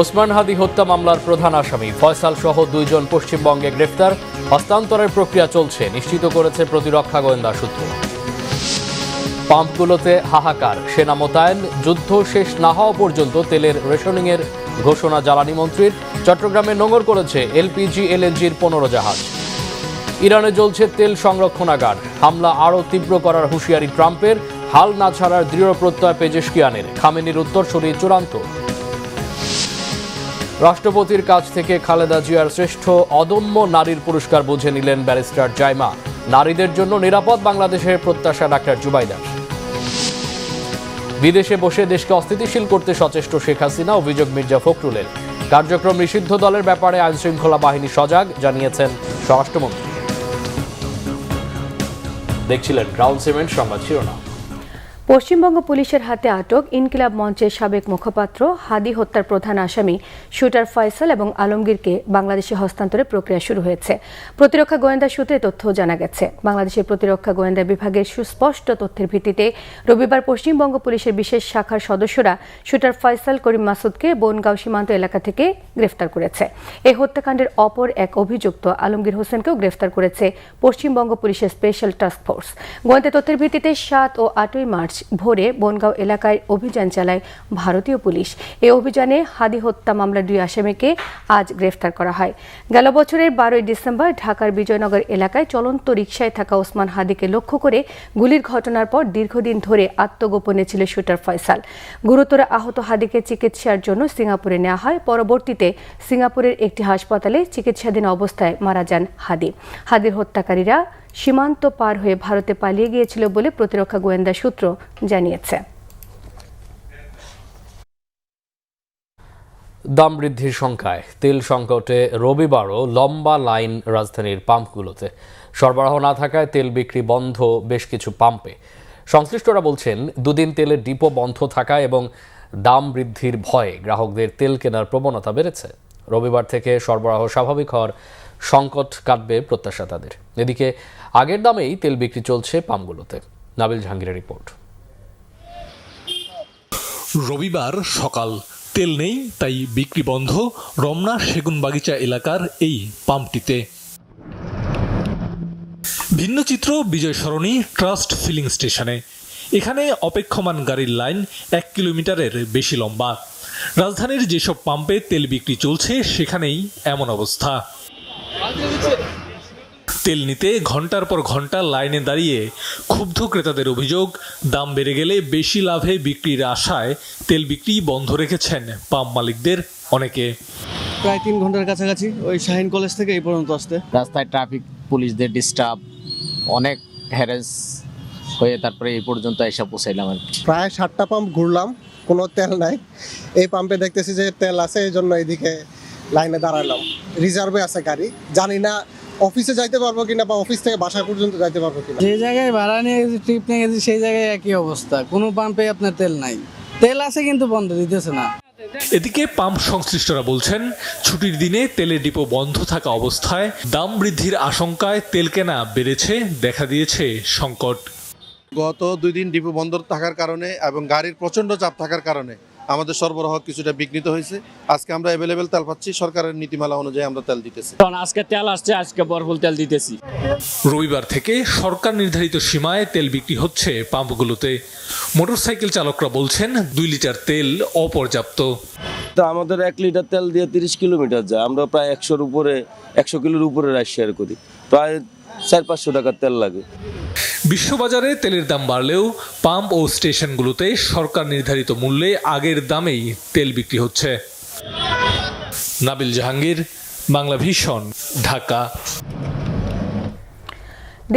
ওসমান হাদি হত্যা মামলার প্রধান আসামি ফয়সাল সহ 2 জন পশ্চিমবঙ্গে গ্রেফতার। হস্তান্তরের প্রক্রিয়া চলছে, নিশ্চিত করেছে প্রতিরক্ষা গোয়েন্দা সূত্র। পাম্পগুলোতে হাহাকার, সেনা মোতায়েন, যুদ্ধ শেষ না হওয়া পর্যন্ত তেলের রেশনিংয়ের ঘোষণা জ্বালানি মন্ত্রীর। চট্টগ্রামে নোঙর করেছে এলপিজি এলএনজির 15 জাহাজ। ইরানে জ্বলছে তেল সংরক্ষণাগার, হামলা আরও তীব্র করার হুঁশিয়ারি ট্রাম্পের। হাল না ছাড়ার দৃঢ় প্রত্যয় পেজেশকিয়ানের। খামেনির উত্তরসূরি চূড়ান্ত। রাষ্ট্রপতির কাছ থেকে খালেদা জিয়ার শ্রেষ্ঠ অদম্য নারীর পুরস্কার বুঝে নিলেন ব্যারিস্টার জাইমা। নারীদের জন্য নিরাপদ বাংলাদেশের প্রত্যাশা ডাক্তার জুবাইদার। বিদেশে বসে দেশকে অস্থিতিশীল করতে সচেষ্ট শেখ হাসিনা, অভিযোগ মির্জা ফখরুলের। কার্যক্রম নিষিদ্ধ দলের ব্যাপারে আইনশৃঙ্খলা বাহিনী সজাগ, জানিয়েছেন স্বরাষ্ট্রমন্ত্রী। দেখছিলেন ক্রাউন সিমেন্ট সংবাদ শিরোনাম। পশ্চিমবঙ্গ পুলিশের হাতে আটক ইনকিলাব মঞ্চের সাবেক মুখপাত্র হাদি হত্যার প্রধান আসামি শুটার ফয়সাল এবং আলমগীরকে বাংলাদেশে হস্তান্তরের প্রক্রিয়া শুরু হয়েছে। প্রতিরক্ষা গোয়েন্দা সূত্রে তথ্য জানা গেছে। বাংলাদেশের প্রতিরক্ষা গোয়েন্দা বিভাগের সুস্পষ্ট তথ্যের ভিত্তিতে রবিবার পশ্চিমবঙ্গ পুলিশের বিশেষ শাখার সদস্যরা শুটার ফয়সাল করিম মাসুদকে বনগাঁও সীমান্ত এলাকা থেকে গ্রেফতার করেছে। এই হত্যাকাণ্ডের অপর এক অভিযুক্ত আলমগীর হোসেনকেও গ্রেফতার করেছে পশ্চিমবঙ্গ পুলিশের স্পেশাল টাস্ক ফোর্স। গোয়েন্দা তথ্যের ভিত্তিতে 7 ও 8 মার্চ ভোরে বনগাঁও এলাকায় অভিযান চালায় ভারতীয় পুলিশ। এই অভিযানে হাদি হত্যা মামলার 2 আসামিকে আজ গ্রেফতার করা হয়। গেল বছরের 12 ডিসেম্বর ঢাকার বিজয়নগর এলাকায় চলন্ত রিকশায় থাকা ওসমান হাদিকে লক্ষ্য করে গুলির ঘটনার পর দীর্ঘদিন ধরে আত্মগোপনে ছিল শুটার ফয়সাল। গুরুতর আহত হাদিকে চিকিৎসার জন্য সিঙ্গাপুরে নেওয়া হয়। পরবর্তীতে সিঙ্গাপুরের একটি হাসপাতালে চিকিৎসাধীন অবস্থায় মারা যান হাদি। হাদির হত্যাকারীরা সীমান্ত পার হয়ে ভারতে পালিয়ে গিয়েছিল বলে প্রতিরক্ষা গোয়েন্দা সূত্র জানিয়েছে। দাম বৃদ্ধির শঙ্কায় তেল সংকটে রবিবারও লম্বা লাইন রাজধানীর পাম্পগুলোতে। সরবরাহ না থাকায় তেল বিক্রি বন্ধ বেশ কিছু পাম্পে। সংশ্লিষ্টরা বলছেন, 2 দিন তেলের ডিপো বন্ধ থাকায় এবং দাম বৃদ্ধির ভয়ে গ্রাহকদের তেল কেনার প্রবণতা বেড়েছে। রবিবার থেকে সরবরাহ স্বাভাবিক হওয়ার সংকট কাটবে প্রত্যাশা তাদের। এদিকে আগের দামেই তেল বিক্রি চলছে পাম্পগুলোতে। নাবিল জাহাঙ্গীরের রিপোর্ট। রবিবার সকাল, তেল নেই তাই বিক্রি বন্ধ রমনা সেগুনবাগিচা এলাকার এই পাম্পটিতে। ভিন্ন চিত্র বিজয় সরণি ট্রাস্ট ফিলিং স্টেশনে। এখানে অপেক্ষমান গাড়ির লাইন 1 কিলোমিটারের বেশি লম্বা। রাজধানীর যেসব পাম্পে তেল বিক্রি চলছে সেখানেই এমন অবস্থা। তেল নিতে ঘন্টার পর ঘন্টা লাইনে দাঁড়িয়ে ক্ষুব্ধ ক্রেতাদের অভিযোগ, দাম বেড়ে গেলে বেশি লাভে বিক্রির আশায় তেল বিক্রি বন্ধ রেখেছেন পাম্প মালিকদের অনেকে। প্রায় 3 ঘন্টার কাছাকাছি ওই শাহিন কলেজ থেকে এই পর্যন্ত আসতে। রাস্তায় ট্রাফিক পুলিশদের ডিস্টার্ব, অনেক হ্যারাস হয়ে তারপরে এই পর্যন্ত এসে পৌঁছাইলাম। প্রায় 7টা পাম্প ঘুরলাম, কোনো তেল নাই। এই পাম্পে দেখতেছি যে তেল আছে, এই জন্য এইদিকে লাইনে দাঁড়ালাম। রিজার্ভে আছে গাড়ি, জানি না অফিসে যাইতে পারবো কিনা বা অফিস থেকে বাসা পর্যন্ত যাইতে পারবো কিনা। যে জায়গায় ভাড়া নিয়ে গেছি, ট্রিপ নিয়ে গেছি, সেই জায়গায় একই অবস্থা। কোনো পাম্পে আপনার তেল নাই, তেল আছে কিন্তু বন্ধ দিতেছে না। এদিকে পাম্প সংশ্লিষ্টরা বলছেন, ছুটির দিনে তেলের ডিপো বন্ধ থাকা অবস্থায় দাম বৃদ্ধির আশঙ্কায় তেল কেনা বেড়েছে, দেখা দিয়েছে সংকট। গত 2 দিন ডিপো বন্ধ থাকার কারণে এবং গাড়ির প্রচণ্ড চাপ থাকার কারণে আমাদের সরবরাহ কিছুটা বিঘ্নিত হয়েছে। আজকে আমরা অ্যাভেলেবেল তেল পাচ্ছি, সরকারের নীতিমালা অনুযায়ী আমরা তেল দিতেছি। আজকে তেল আসছে, আজকে ভরপুর তেল দিতেছি। রবিবার থেকে সরকার নির্ধারিত সীমায় তেল বিক্রি হচ্ছে পাম্পগুলোতে। মোটরসাইকেল চালকরা বলছেন 2 লিটার তেল অপর্যাপ্ত। তো আমাদের 1 লিটার তেল দিয়ে 30 কিলোমিটার যায়। আমরা প্রায় 100 কিলোর উপরে রাইড শেয়ার করি, প্রায় 400-500 টাকার তেল লাগে। বিশ্ববাজারে তেলের দাম বাড়লেও পাম্প ও স্টেশনগুলোতে সরকার নির্ধারিত মূল্যে আগের দামেই তেল বিক্রি হচ্ছে। নাবিল জাহাঙ্গীর, বাংলা ভিশন, ঢাকা।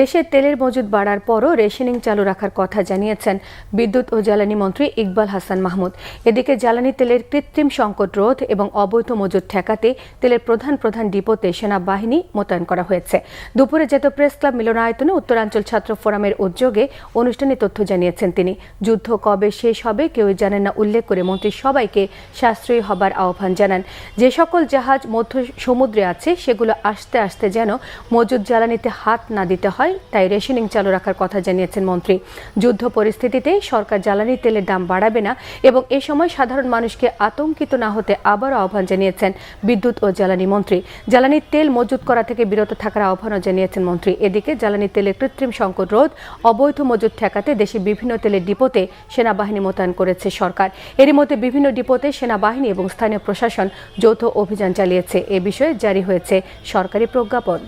দেশে তেলের মজুদ বাড়ার পরও রেশনিং চালু রাখার কথা জানিয়েছেন বিদ্যুৎ ও জ্বালানি মন্ত্রী ইকবাল হাসান মাহমুদ। এদিকে জ্বালানি তেলের কৃত্রিম সংকট রোধ এবং অবৈধ মজুদ ঠেকাতে তেলের প্রধান ডিপোতে সেনাবাহিনী মোতায়েন করা হয়েছে। দুপুরে জাতীয় প্রেস ক্লাব মিলনায়তনে উত্তরাঞ্চল ছাত্র ফোরামের উদ্যোগে অনুষ্ঠানে তথ্য জানিয়েছেন তিনি। যুদ্ধ কবে শেষ হবে কেউই জানেন না উল্লেখ করে মন্ত্রী সবাইকে সাশ্রয়ী হবার আহ্বান জানান। যে সকল জাহাজ মধ্য সমুদ্রে আছে সেগুলো আস্তে আস্তে যেন মজুদ জ্বালানিতে হাত না দিতে হয়, তাই রেশনিং চালু রাখার কথা জানিয়েছেন মন্ত্রী। যুদ্ধ পরিস্থিতিতে সরকার জ্বালানি তেলের দাম বাড়াবে না এবং এ সময় সাধারণ মানুষকে আতঙ্কিত না হতে আবারও আহ্বান জানিয়েছেন বিদ্যুৎ ও জ্বালানি মন্ত্রী। জ্বালানি তেল মজুত করা থেকে বিরত থাকার আহ্বানও জানিয়েছেন মন্ত্রী। এদিকে জ্বালানি তেলের কৃত্রিম সংকট রোধ, অবৈধ মজুত ঠেকাতে দেশে বিভিন্ন তেলের ডিপোতে সেনাবাহিনী মোতায়েন করেছে সরকার। এরই মধ্যে বিভিন্ন ডিপোতে সেনাবাহিনী এবং স্থানীয় প্রশাসন যৌথ অভিযান চালিয়েছে। এ বিষয়ে জারি হয়েছে সরকারি প্রজ্ঞাপন।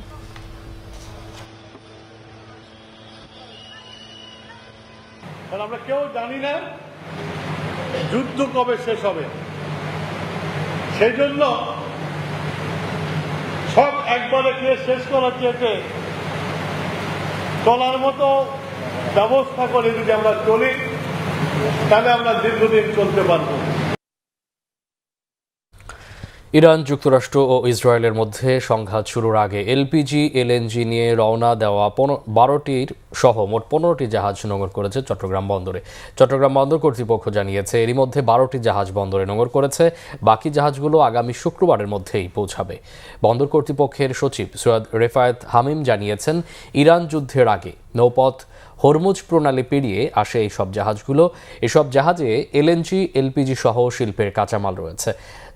আমরা কেউ জানি না যুদ্ধ কবে শেষ হবে, সেই জন্য সব একবারে শেষ করার চেয়ে চলার মতো ব্যবস্থা করে যদি আমরা চলি, তাহলে আমরা দীর্ঘদিন চলতে পারবো। ইরান, যুক্তরাষ্ট্র ও ইসরায়েলের মধ্যে সংঘাত শুরুর আগে এলপিজি, এলএনজি নিয়ে রওনা দেওয়া 12টির সহ মোট 15টি জাহাজ নোঙর করেছে চট্টগ্রাম বন্দরে। চট্টগ্রাম বন্দর কর্তৃপক্ষ জানিয়েছে এরই মধ্যে 12টি জাহাজ বন্দরে নোঙর করেছে। বাকি জাহাজগুলো আগামী শুক্রবারের মধ্যেই পৌঁছাবে। বন্দর কর্তৃপক্ষের সচিব সৈয়দ রেফায়েত হামিম জানিয়েছেন, ইরান যুদ্ধের আগে নৌপথ হরমুজ প্রণালী পেরিয়ে আসে এইসব জাহাজগুলো। এসব জাহাজে এলএনজি, এলপিজি সহ শিল্পের কাঁচামাল রয়েছে।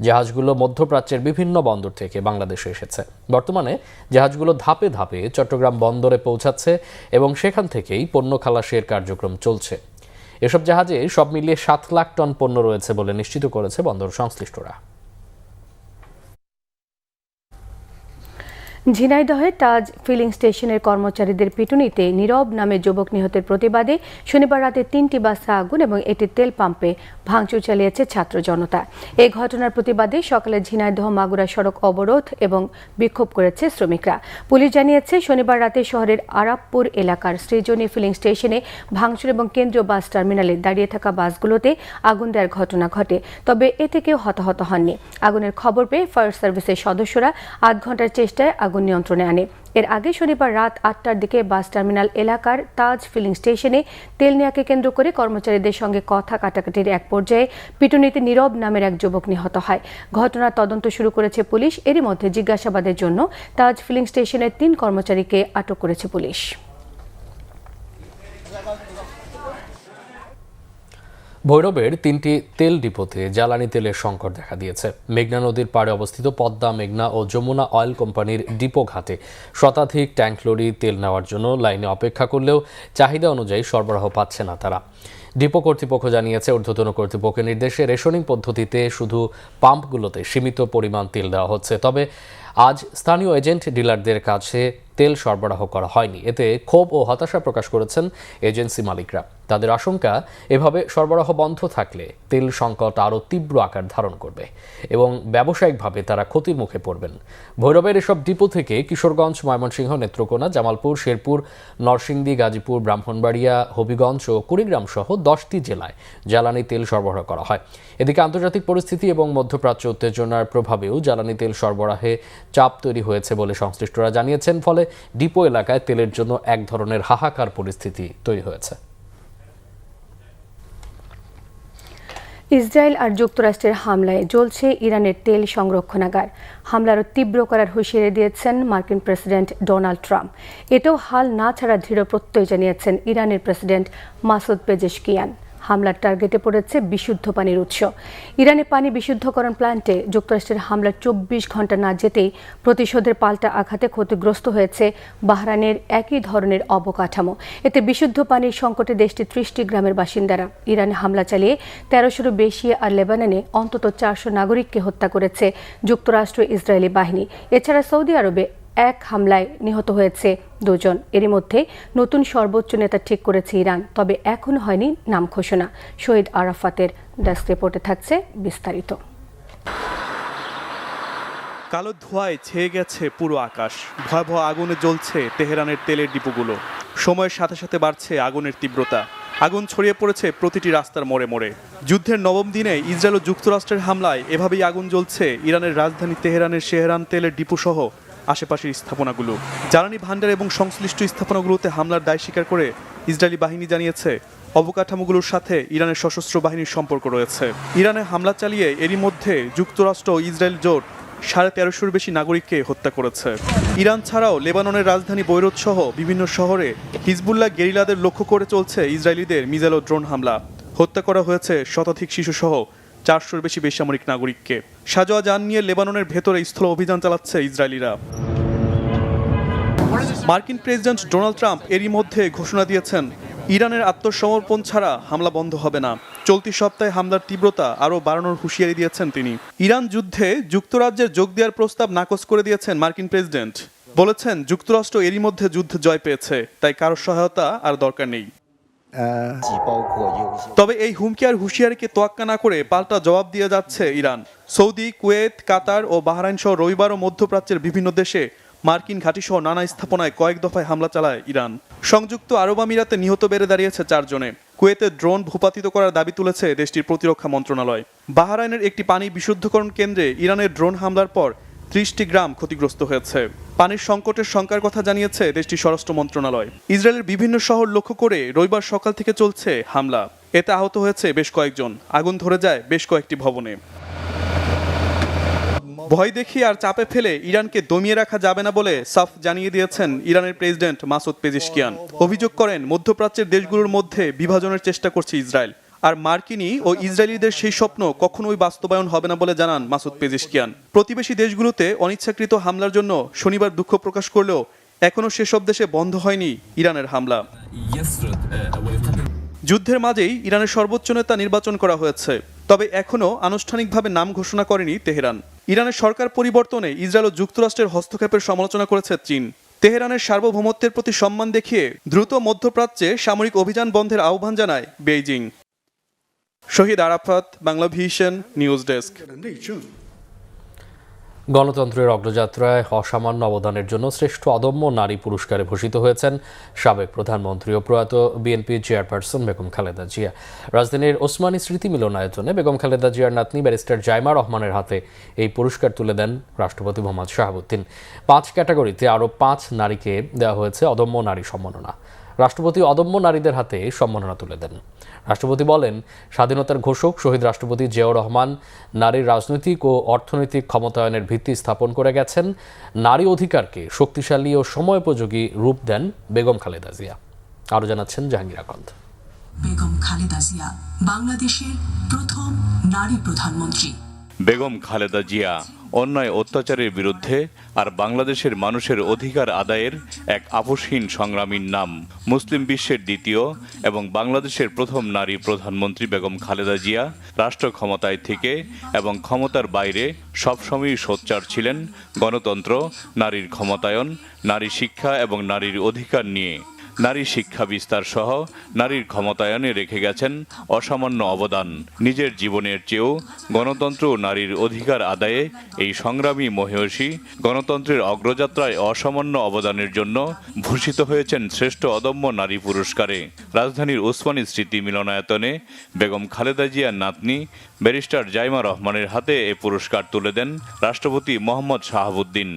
জাহাজগুলো মধ্যপ্রাচ্যের বিভিন্ন বন্দর থেকে বাংলাদেশে এসেছে। বর্তমানে জাহাজগুলো ধাপে ধাপে চট্টগ্রাম বন্দরে পৌঁছাচ্ছে এবং সেখান থেকেই পণ্য খালাসের কার্যক্রম চলছে। এসব জাহাজে সব মিলিয়ে 7 লাখ টন পণ্য রয়েছে বলে নিশ্চিত করেছে বন্দর সংশ্লিষ্টরা। ঝিনাইদহে তাজ ফিলিং স্টেশনের কর্মচারীদের পিটুনিতে নীরব নামে যুবক নিহতের প্রতিবাদে শনিবার রাতে 3টি বাসে আগুন এবং একটি তেল পাম্পে ভাঙচুর চালিয়েছে ছাত্র জনতা। এই ঘটনার প্রতিবাদে সকালে ঝিনাইদহ মাগুরা সড়ক অবরোধ এবং বিক্ষোভ করেছে শ্রমিকরা। পুলিশ জানিয়েছে, শনিবার রাতে শহরের আরাবপুর এলাকার সৃজনী ফিলিং স্টেশনে ভাঙচুর এবং কেন্দ্রীয় বাস টার্মিনালে দাঁড়িয়ে থাকা বাসগুলোতে আগুন দেওয়ার ঘটনা ঘটে। তবে এতে কেউ হতাহত হননি। আগুনের খবর পেয়ে ফায়ার সার্ভিসের সদস্যরা 8 ঘন্টার চেষ্টায় আগুন নিয়ন্ত্রণে আনে। এর আগে শনিবার রাত 8টার দিকে বাস টার্মিনাল এলাকার তাজ ফিলিং স্টেশনে তেল নেয়াকে কেন্দ্র করে কর্মচারীদের সঙ্গে কথা কাটাকাটির এক পর্যায়ে পিটুনিতে নীরব নামের এক যুবক নিহত হয়। ঘটনার তদন্ত শুরু করেছে পুলিশ। এরই মধ্যে জিজ্ঞাসাবাদের জন্য তাজ ফিলিং স্টেশনের 3 কর্মচারীকে আটক করেছে পুলিশ। ভৈরবের 3টি তেল ডিপোতে জ্বালানি তেলের সংকট দেখা দিয়েছে। মেঘনা নদীর পাড়ে অবস্থিত পদ্মা, মেঘনা ও যমুনা অয়েল কোম্পানির ডিপো ঘাটে শতাধিক ট্যাঙ্ক লরি তেল নেওয়ার জন্য লাইনে অপেক্ষা করলেও চাহিদা অনুযায়ী সরবরাহ পাচ্ছে না তারা। ডিপো কর্তৃপক্ষ জানিয়েছে, ঊর্ধ্বতন কর্তৃপক্ষের নির্দেশে রেশনিং পদ্ধতিতে শুধু পাম্পগুলোতে সীমিত পরিমাণ তেল দেওয়া হচ্ছে। তবে আজ স্থানীয় এজেন্ট ডিলারদের কাছে তেল সরবরাহ করা হয়নি। এতে ক্ষোভ ও হতাশা প্রকাশ করেছেন এজেন্সি মালিকরা। তাদের আশঙ্কা, এভাবে সরবরাহ বন্ধ থাকলে তেল সংকট আরও তীব্র আকার ধারণ করবে এবং ব্যবসায়িকভাবে তারা ক্ষতির মুখে পড়বেন। ভৈরবের এসব ডিপো থেকে কিশোরগঞ্জ, ময়মনসিংহ, নেত্রকোনা, জামালপুর, শেরপুর, নরসিংদী, গাজীপুর, ব্রাহ্মণবাড়িয়া, হবিগঞ্জ ও কুড়িগ্রাম সহ 10টি জেলায় জ্বালানি তেল সরবরাহ করা হয়। এদিকে আন্তর্জাতিক পরিস্থিতি এবং মধ্যপ্রাচ্য উত্তেজনার প্রভাবেও জ্বালানি তেল সরবরাহে চাপ তৈরি হয়েছে বলে সংশ্লিষ্টরা জানিয়েছেন। ফলে ডিপো এলাকায় তেলের জন্য এক ধরনের হাহাকার পরিস্থিতি তৈরি হয়েছে। ইসরায়েল আর যুক্তরাষ্ট্রের হামলায় জ্বলছে ইরানের তেল সংরক্ষণাগার। হামলারও তীব্র করার হুঁশিয়ারি দিয়েছেন মার্কিন প্রেসিডেন্ট ডোনাল্ড ট্রাম্প। এতেও হাল না ছাড়া দৃঢ় প্রত্যয় জানিয়েছেন ইরানের প্রেসিডেন্ট মাসুদ পেজেশকিয়ান। হামলার টার্গেটে পড়েছে বিশুদ্ধ পানির উৎস। ইরানে পানি বিশুদ্ধকরণ প্ল্যান্টে যুক্তরাষ্ট্রের হামলার 24 ঘন্টা না যেতেই প্রতিশোধের পাল্টা আঘাতে ক্ষতিগ্রস্ত হয়েছে বাহরাইনের একই ধরনের অবকাঠামো। এতে বিশুদ্ধ পানির সংকটে দেশটির 30টি গ্রামের বাসিন্দারা। ইরানে হামলা চালিয়ে 1300-ও বেশি আর লেবাননে অন্তত 400 নাগরিককে হত্যা করেছে যুক্তরাষ্ট্র ইসরায়েলি বাহিনী। এছাড়া সৌদি আরবে এক হামলায় নিহত হয়েছে 2 জন। এরই মধ্যে নতুন সর্বোচ্চ নেতা ঠিক করেছে ইরান, তবে এখনো হয়নি নাম ঘোষণা। শহীদ আরাফাতের ডেস্ক রিপোর্টে থাকছে বিস্তারিত। কালো ধোঁয়ায় ছেয়ে গেছে পুরো আকাশ। ভয়াবহ আগুনে জ্বলছে তেহরানের তেলের ডিপোগুলো। সময়ের সাথে সাথে বাড়ছে আগুনের তীব্রতা। আগুন ছড়িয়ে পড়েছে প্রতিটি রাস্তার মোড়ে মোড়ে। যুদ্ধের নবম দিনে ইসরায়েল ও যুক্তরাষ্ট্রের হামলায় এভাবেই আগুন জ্বলছে ইরানের রাজধানী তেহরানের শেহরান তেলের ডিপো সহ আশেপাশের স্থাপনাগুলো। জ্বালানি ভান্ডার এবং সংশ্লিষ্ট স্থাপনাগুলোতে হামলার দায় স্বীকার করে ইসরায়েলি বাহিনী জানিয়েছে, অবকাঠামোগুলোর সাথে ইরানের সশস্ত্র বাহিনীর সম্পর্ক রয়েছে। ইরানে হামলা চালিয়ে এরই মধ্যে যুক্তরাষ্ট্র ও ইসরায়েল জোট 1350-র বেশি নাগরিককে হত্যা করেছে। ইরান ছাড়াও লেবাননের রাজধানী বৈরুত সহ বিভিন্ন শহরে হিজবুল্লাহ গেরিলাদের লক্ষ্য করে চলছে ইসরায়েলিদের মিসাইল ও ড্রোন হামলা। হত্যা করা হয়েছে শতাধিক শিশুসহ 400-র বেশি বেসামরিক নাগরিককে। সাজোয়া যান নিয়ে লেবাননের ভেতরে স্থল অভিযান চালাচ্ছে ইসরায়েলিরা। মার্কিন প্রেসিডেন্ট ডোনাল্ড ট্রাম্প এরই মধ্যে ঘোষণা দিয়েছেন, ইরানের আত্মসমর্পণ ছাড়া হামলা বন্ধ হবে না। চলতি সপ্তাহে হামলার তীব্রতা আরও বাড়ানোর হুঁশিয়ারি দিয়েছেন তিনি। ইরান যুদ্ধে যুক্তরাজ্যের যোগ দেওয়ার প্রস্তাব নাকচ করে দিয়েছেন মার্কিন প্রেসিডেন্ট। বলেছেন, যুক্তরাষ্ট্র এরই মধ্যে যুদ্ধ জয় পেয়েছে, তাই কারো সহায়তা আর দরকার নেই। তবে এই হুমকি আর হুঁশিয়ারিকে তোয়াক্কা না করে পাল্টা জবাব দিয়ে যাচ্ছে ইরান। সৌদি, কুয়েত, কাতার ও বাহরাইন সহ রবিবারও মধ্যপ্রাচ্যের বিভিন্ন দেশে মার্কিন ঘাঁটিসহ নানা স্থাপনায় কয়েক দফায় হামলা চালায় ইরান। সংযুক্ত আরব আমিরাতে নিহত বেড়ে দাঁড়িয়েছে 4 জনে। কুয়েতে ড্রোন ভূপাতিত করার দাবি তুলেছে দেশটির প্রতিরক্ষা মন্ত্রণালয়। বাহরাইনের একটি পানি বিশুদ্ধকরণ কেন্দ্রে ইরানের ড্রোন হামলার পর 30টি গ্রাম ক্ষতিগ্রস্ত হয়েছে। পানির সংকটের শঙ্কার কথা জানিয়েছে দেশটির স্বরাষ্ট্র মন্ত্রণালয়। ইসরায়েলের বিভিন্ন শহর লক্ষ্য করে রবিবার সকাল থেকে চলছে হামলা। এতে আহত হয়েছে বেশ কয়েকজন। আগুন ধরে যায় বেশ কয়েকটি ভবনে। ভয় দেখিয়ে আর চাপে ফেলে ইরানকে দমিয়ে রাখা যাবে না বলে সাফ জানিয়ে দিয়েছেন ইরানের প্রেসিডেন্ট মাসুদ পেজিশকিয়ান। অভিযোগ করেন, মধ্যপ্রাচ্যের দেশগুলোর মধ্যে বিভাজনের চেষ্টা করছে ইসরায়েল। আর মার্কিনি ও ইসরায়েলিদের সেই স্বপ্ন কখনোই বাস্তবায়ন হবে না বলে জানান মাসুদ পেজিশকিয়ান। প্রতিবেশী দেশগুলোতে অনিচ্ছাকৃত হামলার জন্য শনিবার দুঃখ প্রকাশ করলেও এখনও সেসব দেশে বন্ধ হয়নি ইরানের হামলা। যুদ্ধের মাঝেই ইরানের সর্বোচ্চ নেতা নির্বাচন করা হয়েছে, তবে এখনও আনুষ্ঠানিকভাবে নাম ঘোষণা করেনি তেহরান। ইরানের সরকার পরিবর্তনে ইসরায়েল ও যুক্তরাষ্ট্রের হস্তক্ষেপের সমালোচনা করেছে চীন। তেহরানের সার্বভৌমত্বের প্রতি সম্মান দেখিয়ে দ্রুত মধ্যপ্রাচ্যে সামরিক অভিযান বন্ধের আহ্বান জানায় বেইজিং। শহীদ আরাফাত, বাংলাভিশন নিউজ ডেস্ক। গণতন্ত্রের অগ্রযাত্রায় অসামান্য অবদানের জন্য শ্রেষ্ঠ অদম্য নারী পুরস্কারে ভূষিত হয়েছেন সাবেক প্রধানমন্ত্রী ও প্রয়াত বিএনপি চেয়ারপারসন বেগম খালেদা জিয়া। রাজধানীর ওসমানী স্মৃতি মিলনায়তনে বেগম খালেদা জিয়ার নাতনি ব্যারিস্টার জাইমা রহমানের হাতে এই পুরস্কার তুলে দেন রাষ্ট্রপতি মোহাম্মদ শাহাবুদ্দিন। 5 ক্যাটাগরিতে আরও 5 নারীকে দেওয়া হয়েছে অদম্য নারী সম্মাননা। রাষ্ট্রপতি অদম্য নারীদের হাতে সম্মাননা তুলে দেন। রাষ্ট্রপতি বলেন, স্বাধীনতার ঘোষক শহীদ রাষ্ট্রপতি জিয়াউর রহমান নারীর রাজনৈতিক ও অর্থনৈতিক ক্ষমতায়নের ভিত্তি স্থাপন করে গেছেন। নারী অধিকারকে শক্তিশালী ও সময়োপযোগী রূপ দেন বেগম খালেদা জিয়া। আরও জানাচ্ছেন জাহাঙ্গীর আকন্দ। বেগম খালেদা জিয়া বাংলাদেশের প্রথম নারী প্রধানমন্ত্রী। বেগম খালেদা জিয়া অন্যায় অত্যাচারের বিরুদ্ধে আর বাংলাদেশের মানুষের অধিকার আদায়ের এক আপোষহীন সংগ্রামীর নাম। মুসলিম বিশ্বের দ্বিতীয় এবং বাংলাদেশের প্রথম নারী প্রধানমন্ত্রী বেগম খালেদা জিয়া রাষ্ট্র ক্ষমতায় থেকে এবং ক্ষমতার বাইরে সবসময়ই সোচ্চার ছিলেন গণতন্ত্র, নারীর ক্ষমতায়ন, নারী শিক্ষা এবং নারীর অধিকার নিয়ে। নারী শিক্ষা বিস্তার সহ নারীর ক্ষমতায়নে রেখে গেছেন অসামান্য অবদান। নিজের জীবনের চেয়েও গণতন্ত্র ও নারীর অধিকার আদায়ে এই সংগ্রামী মহিষী গণতন্ত্রের অগ্রযাত্রায় অসামান্য অবদানের জন্য ভূষিত হয়েছেন শ্রেষ্ঠ অদম্য নারী পুরস্কারে। রাজধানীর ওসমানী স্মৃতি মিলনায়তনে বেগম খালেদা জিয়ার নাতনি ব্যারিস্টার জাইমা রহমানের হাতে এ পুরস্কার তুলে দেন রাষ্ট্রপতি মোহাম্মদ শাহাবুদ্দিন।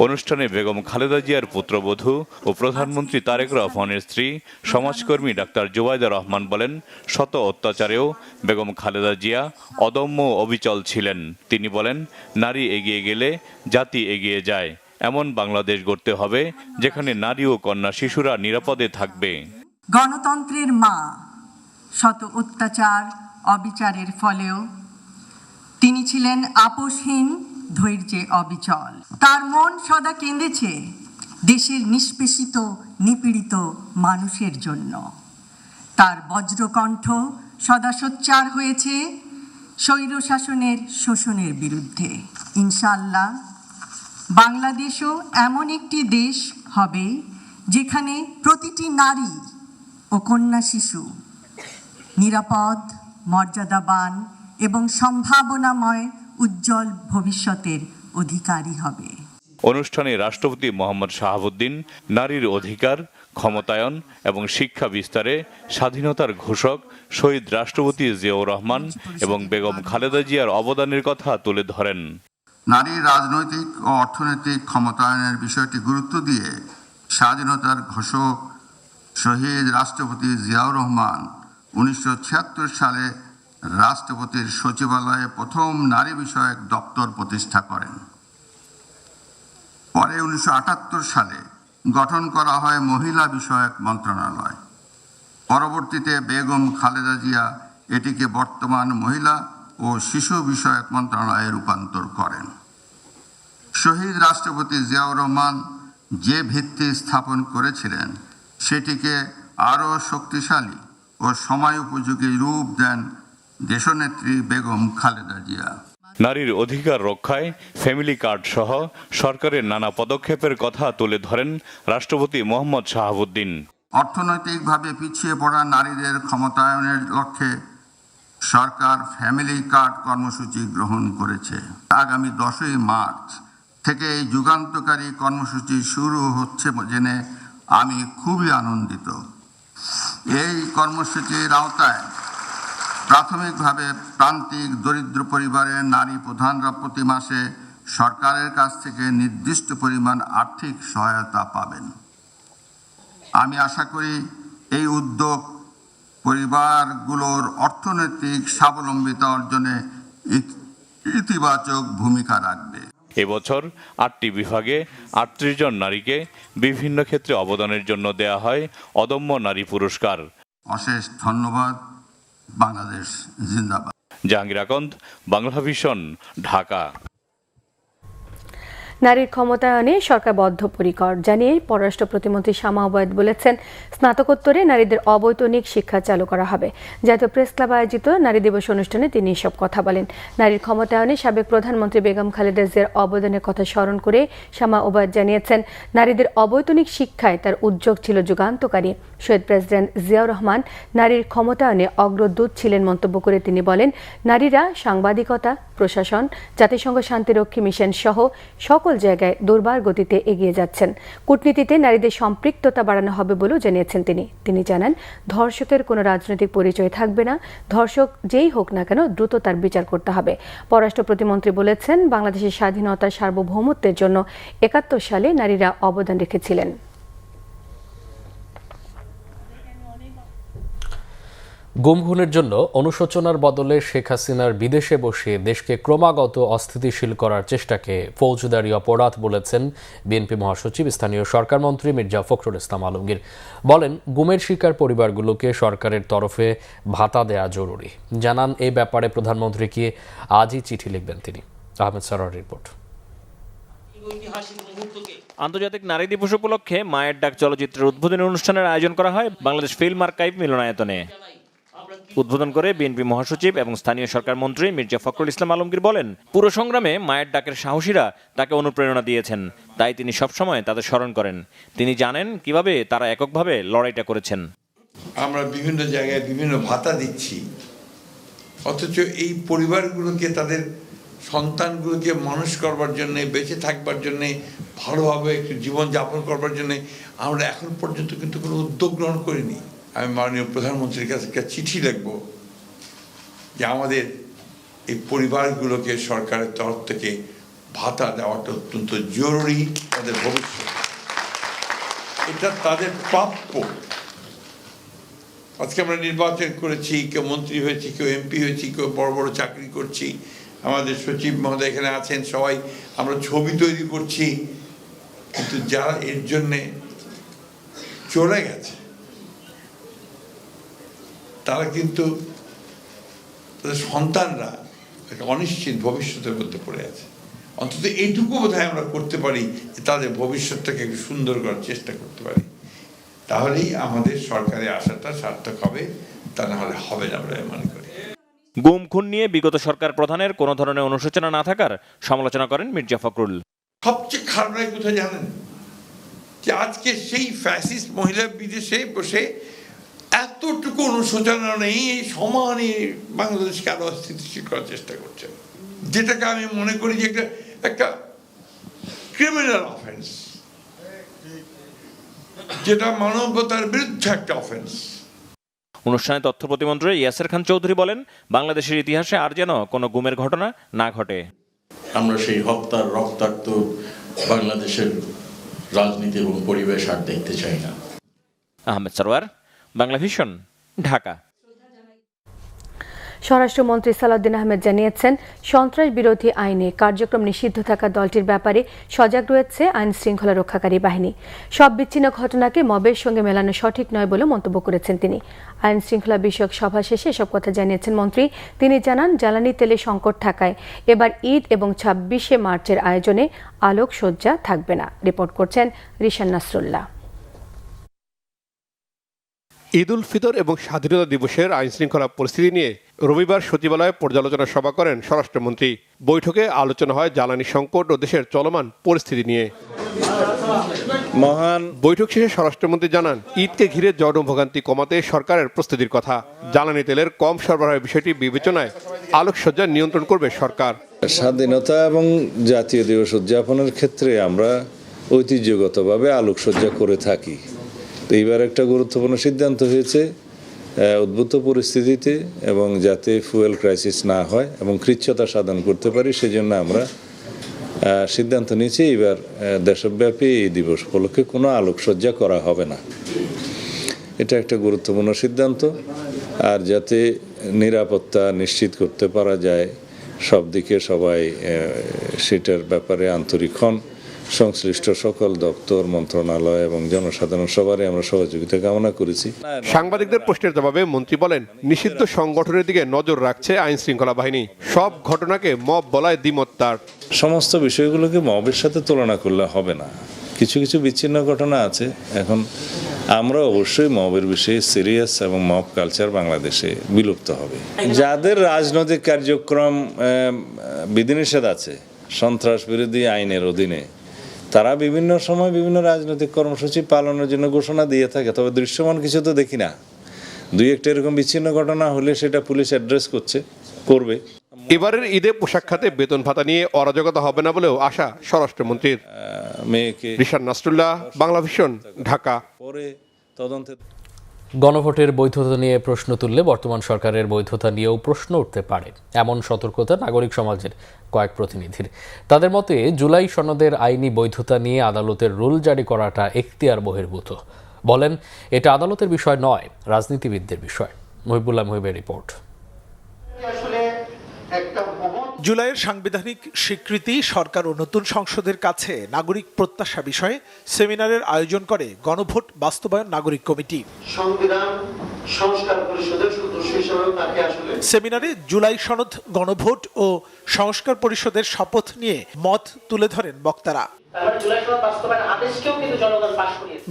অনুষ্ঠানে বেগম খালেদা জিয়ার পুত্রবধূ ও প্রধানমন্ত্রী তারেক রহমানের স্ত্রী সমাজকর্মী ডাক্তার জুবাইদা রহমান বলেন, শত অত্যাচারেও বেগম খালেদা জিয়া অদম্য অবিচল ছিলেন। তিনি বলেন, নারী এগিয়ে গেলে জাতি এগিয়ে যায়। এমন বাংলাদেশ গড়তে হবে যেখানে নারী ও কন্যা শিশুরা নিরাপদে থাকবে। গণতন্ত্রের মা শত অত্যাচার অবিচারের ফলেও তিনি ছিলেন আপোষহীন, ধৈর্যে অবিচল। তার মন সদা কেঁদেছে দেশের নিষ্পেষিত নিপীড়িত মানুষের জন্য। তার বজ্রকণ্ঠ সদা সোচ্চার হয়েছে স্বৈরশাসনের শোষণের বিরুদ্ধে। ইনশাআল্লাহ বাংলাদেশও এমন একটি দেশ হবে যেখানে প্রতিটি নারী ও কন্যা শিশু নিরাপদ, মর্যাদাবান এবং সম্ভাবনাময় উজ্জ্বল ভবিষ্যতের অধিকারী হবে। অনুষ্ঠানে রাষ্ট্রপতি মোহাম্মদ শাহাবুদ্দিন নারীর অধিকার, ক্ষমতায়ন এবং শিক্ষা বিস্তারে স্বাধীনতার ঘোষক শহীদ রাষ্ট্রপতি জিয়াউর রহমান এবং বেগম খালেদা জিয়ার অবদানের কথা তুলে ধরেন। নারীর রাজনৈতিক ও অর্থনৈতিক ক্ষমতায়নের বিষয়টি গুরুত্ব দিয়ে স্বাধীনতার ঘোষক শহীদ রাষ্ট্রপতি জিয়াউর রহমান 1976 সালে রাষ্ট্রপতির সচিবালয়ে প্রথম নারী বিষয়ক দপ্তর প্রতিষ্ঠা করেন। পরে 1978 সালে গঠন করা হয় মহিলা বিষয়ক মন্ত্রণালয়। পরবর্তীতে বেগম খালেদা জিয়া এটিকে বর্তমান মহিলা ও শিশু বিষয়ক মন্ত্রণালয়ে রূপান্তর করেন। শহীদ রাষ্ট্রপতি জিয়াউর রহমান যে ভিত্তি স্থাপন করেছিলেন সেটিকে আরও শক্তিশালী ও সময় উপযোগী রূপ দেন দেশনেত্রী বেগম খালেদা জিয়া। নারীর অধিকার রক্ষায় ফ্যামিলি কার্ড সহ সরকারের নানা পদক্ষেপের কথা তুলে ধরেন রাষ্ট্রপতি মোহাম্মদ শাহাবুদ্দিন। অর্থনৈতিকভাবে পিছিয়ে পড়া নারীদের ক্ষমতায়নের লক্ষ্যে সরকার ফ্যামিলি কার্ড কর্মসূচি গ্রহণ করেছে। আগামী 10ই মার্চ থেকে এই যুগান্তকারী কর্মসূচি শুরু হচ্ছে জেনে আমি খুবই আনন্দিত। এই কর্মসূচির আওতায় প্রাথমিকভাবে প্রান্তিক দরিদ্র পরিবারের নারী প্রধানরা প্রতি মাসে সরকারের কাছ থেকে নির্দিষ্ট পরিমাণ আর্থিক সহায়তা পাবেন। আমি আশা করি এই উদ্যোগ পরিবারগুলোর অর্থনৈতিক স্বাবলম্বিতা অর্জনে ইতিবাচক ভূমিকা রাখবে। এবছর 8টি বিভাগে 38 জন নারীকে বিভিন্ন ক্ষেত্রে অবদানের জন্য দেয়া হয় অদম্য নারী পুরস্কার। অশেষ ধন্যবাদ। বাংলাদেশ জিন্দাবাদ। জাহাঙ্গীর আকন্দ, বাংলা ভিশন, ঢাকা। নারীর ক্ষমতায়নে সরকার বদ্ধপরিকর জানিয়ে পররাষ্ট্র প্রতিমন্ত্রী শামা ওবায়েদ বলেছেন, স্নাতকোত্তরে নারীদের অবৈতনিক শিক্ষা চালু করা হবে। জাতীয় প্রেস ক্লাব আয়োজিত নারী দিবস অনুষ্ঠানে তিনি এসব কথা বলেন। নারীর ক্ষমতায়নে সাবেক প্রধানমন্ত্রী বেগম খালেদা জিয়ার অবদানের কথা স্মরণ করে শামা ওবায়েদ জানিয়েছেন, নারীদের অবৈতনিক শিক্ষায় তার উদ্যোগ ছিল যুগান্তকারী। শহীদ প্রেসিডেন্ট জিয়াউর রহমান নারীর ক্ষমতায়নে অগ্রদূত ছিলেন মন্তব্য করে তিনি বলেন, নারীরা সাংবাদিকতা, প্রশাসন, জাতিসংঘ শান্তিরক্ষী মিশন সহ সকল জায়গায় দুর্বার গতিতে এগিয়ে যাচ্ছেন। কূটনীতিতে নারীদের সম্পৃক্ততা বাড়ানো হবে বলেও জানিয়েছেন তিনি জানান, ধর্ষকের কোনো রাজনৈতিক পরিচয় থাকবে না। ধর্ষক যেই হোক না কেন দ্রুত তার বিচার করতে হবে। পররাষ্ট্র প্রতিমন্ত্রী বলেছেন, বাংলাদেশের স্বাধীনতা সার্বভৌমত্বের জন্য 71 সালে নারীরা অবদান রেখেছিলেন। গুম খুনের জন্য অনুশোচনার বদলে শেখ হাসিনার বিদেশে বসে দেশকে ক্রমাগত অস্থিতিশীল করার চেষ্টাকে ফৌজদারি অপরাধ বলেছেন বিএনপি মহাসচিব স্থানীয় সরকারমন্ত্রী মির্জা ফখরুল ইসলাম আলমগীর। বলেন, গুমের শিকার পরিবারগুলোকে সরকারের তরফে ভাতা দেয়া জরুরি। জানান, এই ব্যাপারে প্রধানমন্ত্রীকে আজই চিঠি লিখবেন তিনি। আহমেদ সারার রিপোর্ট। আন্তর্জাতিক নারী দিবস উপলক্ষে মায়ের ডাক চলচ্চিত্রের উদ্বোধনী অনুষ্ঠানের আয়োজন করা হয় বাংলাদেশ ফিল্ম আর্কাইভ মিলনায়তনে। উদ্বোধন করে বিএনপি মহাসচিব এবং স্থানীয় সরকার মন্ত্রী মির্জা ফখরুল ইসলাম আলমগীর বলেন, পুরো সংগ্রামে মায়ের ডাকের সাহসীরা তাকে অনুপ্রেরণা দিয়েছেন, তাই তিনি সবসময় তাদের স্মরণ করেন। তিনি জানেন কিভাবে তারা এককভাবে লড়াইটা করেছেন। আমরা বিভিন্ন জায়গায় বিভিন্ন ভাতা দিচ্ছি, অথচ এই পরিবারগুলোকে, তাদের সন্তানগুলোকে মানুষ করবার জন্যে, বেঁচে থাকবার জন্যে, ভালোভাবে একটু জীবনযাপন করবার জন্যে আমরা এখন পর্যন্ত কিন্তু কোনো উদ্যোগ গ্রহণ করিনি। আমি মাননীয় প্রধানমন্ত্রীর কাছে একটা চিঠি লিখব যে আমাদের এই পরিবারগুলোকে সরকারের তরফ থেকে ভাতা দেওয়াটা অত্যন্ত জরুরি। তাদের ভবিষ্যৎ, এটা তাদের প্রাপ্য। আজকে আমরা নির্বাচন করেছি, কেউ মন্ত্রী হয়েছি, কেউ এমপি হয়েছি, কেউ বড় বড় চাকরি করছি, আমাদের সচিব মহোদয় এখানে আছেন, সবাই আমরা ছবি তৈরি করছি, কিন্তু যারা এর জন্যে চলে গেছে তারা কিন্তু তাদের সন্তানরা একটা অনিশ্চিত ভবিষ্যতের মধ্যে পড়ে আছে। অন্তত এইটুকু বোধহয় আমরা করতে পারি যে তাদের ভবিষ্যৎটাকে একটু সুন্দর করার চেষ্টা করতে পারি, তাহলেই আমাদের সরকারে আসাটা সার্থক হবে, তা না হলে হবে না বলে মনে করি। গুম খুন নিয়ে বিগত সরকার প্রধানের কোনো ধরনের অনুশোচনা না থাকার সমালোচনা করেন মির্জা ফখরুল। সবচেয়ে খারাপ লাগে কোথায় জানেন, যে আজকে সেই ফ্যাসিস্ট মহিলা বিদেশে বসে এতটুকু অনুশোচনা নেই, এই সমানই বাংলাদেশকে আরো অস্থিতিশীল করার চেষ্টা করছে, যেটাকে আমি মনে করি যে একটা ক্রিমিনাল অফেন্স, যেটা মানবতার বিরুদ্ধে একটা অফেন্স। অনুষ্ঠানে তথ্য প্রতিমন্ত্রী ইয়াসের খান চৌধুরী বলেন, বাংলাদেশের ইতিহাসে আর যেন কোনো গুমের ঘটনা না ঘটে। আমরা সেই হত্যার রক্তাক্ত বাংলাদেশের রাজনীতি এবং পরিবেশ আর দেখতে চাই না। আহমেদ সরওয়ার, বাংলা ভিশন, ঢাকা। স্বরাষ্ট্রমন্ত্রী সালাউদ্দিন আহমেদ জানিয়েছেন, সন্ত্রাস বিরোধী আইনে কার্যক্রম নিষিদ্ধ থাকা দলটির ব্যাপারে সজাগ রয়েছে আইন শৃঙ্খলা রক্ষাকারী বাহিনী। সব বিচ্ছিন্ন ঘটনাকে মবের সঙ্গে মেলানো সঠিক নয় বলে মন্তব্য করেছেন তিনি। আইন শৃঙ্খলা বিষয়ক সভা শেষে এসব কথা জানিয়েছেন মন্ত্রী। তিনি জানান, জ্বালানি তেলে সংকট থাকায় এবার ঈদ এবং ২৬শে মার্চের আয়োজনে আলোকসজ্জা থাকবে না। রিপোর্ট করছেন রিশান নাসরুল্লাহ। ঈদ উল ফিতর এবং স্বাধীনতা দিবসের আইন শৃঙ্খলা পরিস্থিতি নিয়ে রবিবার সচিবালয়ে পর্যালোচনা সভা করেন স্বরাষ্ট্রমন্ত্রী। বৈঠকে আলোচনা হয় জ্বালানি সংকট ও দেশের চলমান পরিস্থিতি নিয়ে। বৈঠক শেষে স্বরাষ্ট্রমন্ত্রী জানান, ঈদকে ঘিরে জনভোগান্তি কমাতে সরকারের প্রস্তুতির কথা। জ্বালানি তেলের কম সরবরাহের বিষয়টি বিবেচনায় আলোকসজ্জা নিয়ন্ত্রণ করবে সরকার। স্বাধীনতা এবং জাতীয় দিবস উদযাপনের ক্ষেত্রে আমরা ঐতিহ্যগতভাবে আলোকসজ্জা করে থাকি। এইবার একটা গুরুত্বপূর্ণ সিদ্ধান্ত হয়েছে উদ্ভূত পরিস্থিতিতে এবং যাতে ফুয়েল ক্রাইসিস না হয় এবং কৃচ্ছতা সাধন করতে পারি, সেজন্য আমরা সিদ্ধান্ত নিয়েছি এবার দেশব্যাপী এই দিবস উপলক্ষে কোনো আলোকসজ্জা করা হবে না। এটা একটা গুরুত্বপূর্ণ সিদ্ধান্ত। আর যাতে নিরাপত্তা নিশ্চিত করতে পারা যায় সব দিকে সবাই সেটার ব্যাপারে আন্তরিক হন। সংশ্লিষ্ট সকল দপ্তর, মন্ত্রণালয় এবং জনসাধারণ সবারই আমরা সহযোগিতা কামনা করেছি। সাংবাদিকদের প্রশ্নের জবাবে মন্ত্রী বলেন, নিষিদ্ধ সংগঠনের দিকে নজর রাখছে আইন শৃঙ্খলা বাহিনী। সব ঘটনাকে মব বলায় দ্বিমত তার। সমস্ত বিষয়গুলোকে মবের সাথে তুলনা করলে হবে না। কিছু কিছু বিচ্ছিন্ন ঘটনা আছে। এখন আমরা অবশ্যই মবের বিষয়ে সিরিয়াস এবং মব কালচার বাংলাদেশে বিলুপ্ত হবে। যাদের রাজনৈতিক কার্যক্রম বিধিনিষেধ আছে সন্ত্রাস বিরোধী আইনের অধীনে, তারা বিভিন্ন সময় বিভিন্ন রাজনৈতিক কর্মসূচি পালনের জন্য ঘোষণা দিয়ে থাকে। তবে দৃশ্যমান কিছু তো দেখি না। দুই একটা এরকম বিচ্ছিন্ন ঘটনা হলে সেটা পুলিশ অ্যাড্রেস করবে। এবারের ঈদে পোশাক খাতে বেতন ভাতা নিয়ে অরাজকতা হবে না বলেও আশা স্বরাষ্ট্রমন্ত্রীর। মেয়েকে রিশান নাসরুল্লাহ, বাংলা ভিশন, ঢাকা। পরে তদন্তে গণভোটের বৈধতা নিয়ে প্রশ্ন তুললে বর্তমান সরকারের বৈধতা নিয়েও প্রশ্ন উঠতে পারে, এমন সতর্কতা নাগরিক সমাজের কয়েক প্রতিনিধির। তাদের মতে, জুলাই সনদের আইনি বৈধতা নিয়ে আদালতের রুল জারি করাটা এখতিয়ার বহির্ভূত। বলেন, এটা আদালতের বিষয় নয়, রাজনীতিবিদদের বিষয়। মহিবুল্লাহ মহিবের রিপোর্ট। জুলাইয়ের সাংবিধানিক স্বীকৃতি সরকার ও নতুন সংসদের কাছে নাগরিক প্রত্যাশা বিষয়ে সেমিনারের আয়োজন করে গণভোট বাস্তবায়ন নাগরিক কমিটি। সংবিধান সংস্কার পরিষদের সদস্য হিসেবে তাকে আসলে সেমিনারে জুলাই সনদ, গণভোট ও সংস্কার পরিষদের শপথ নিয়ে মত তুলে ধরেন বক্তারা।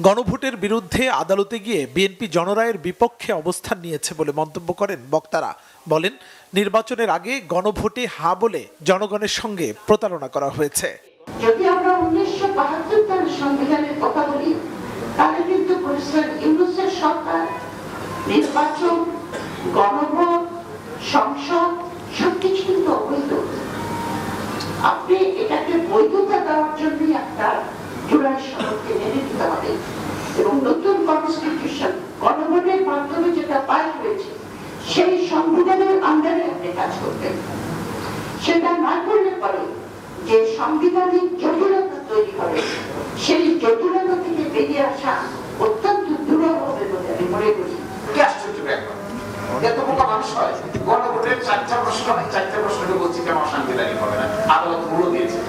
গণভোটের বিরুদ্ধে আদালতে গিয়ে বিএনপি জনরায়ের বিপক্ষে অবস্থান নিয়েছে বলে মন্তব্য করেন বক্তারা। বলেন, নির্বাচনের আগে গণভোটে হা বলে জনগণের সঙ্গে প্রতারণা করা হয়েছে। যদি আমরা 1972 সালের সংবিধানের কথা বলি, তাহলে কিন্তু প্রেসিডেন্ট ইউনূসের সরকার নির্বাচন, গণভোট, সংসদ সবকিছু কিন্তু অবৈধ। আপনি এটাকে বৈধতা দেওয়ার জন্য একটা জুলাই সনদকে মেনে নিতে হবে এবং নতুন কনস্টিটিউশন গণভোটের মাধ্যমে যেটা পাস হয়েছে সেই সংবিধানের আন্ডারে আপনি কাজ করবেন। সেটা না করলে পরে যে সাংবিধানিক জটিলতা তৈরি হবে, সেই জটিলতা থেকে বেরিয়ে আসা অত্যন্ত দুরূহ হবে বলে আমি মনে করি। এত বোকা মানুষ হয়, গণভোটের 4টা প্রশ্ন, 4টা প্রশ্নকে বলছি কেন সাংবিধানিক হবে না, আদালত রুলও দিয়েছে।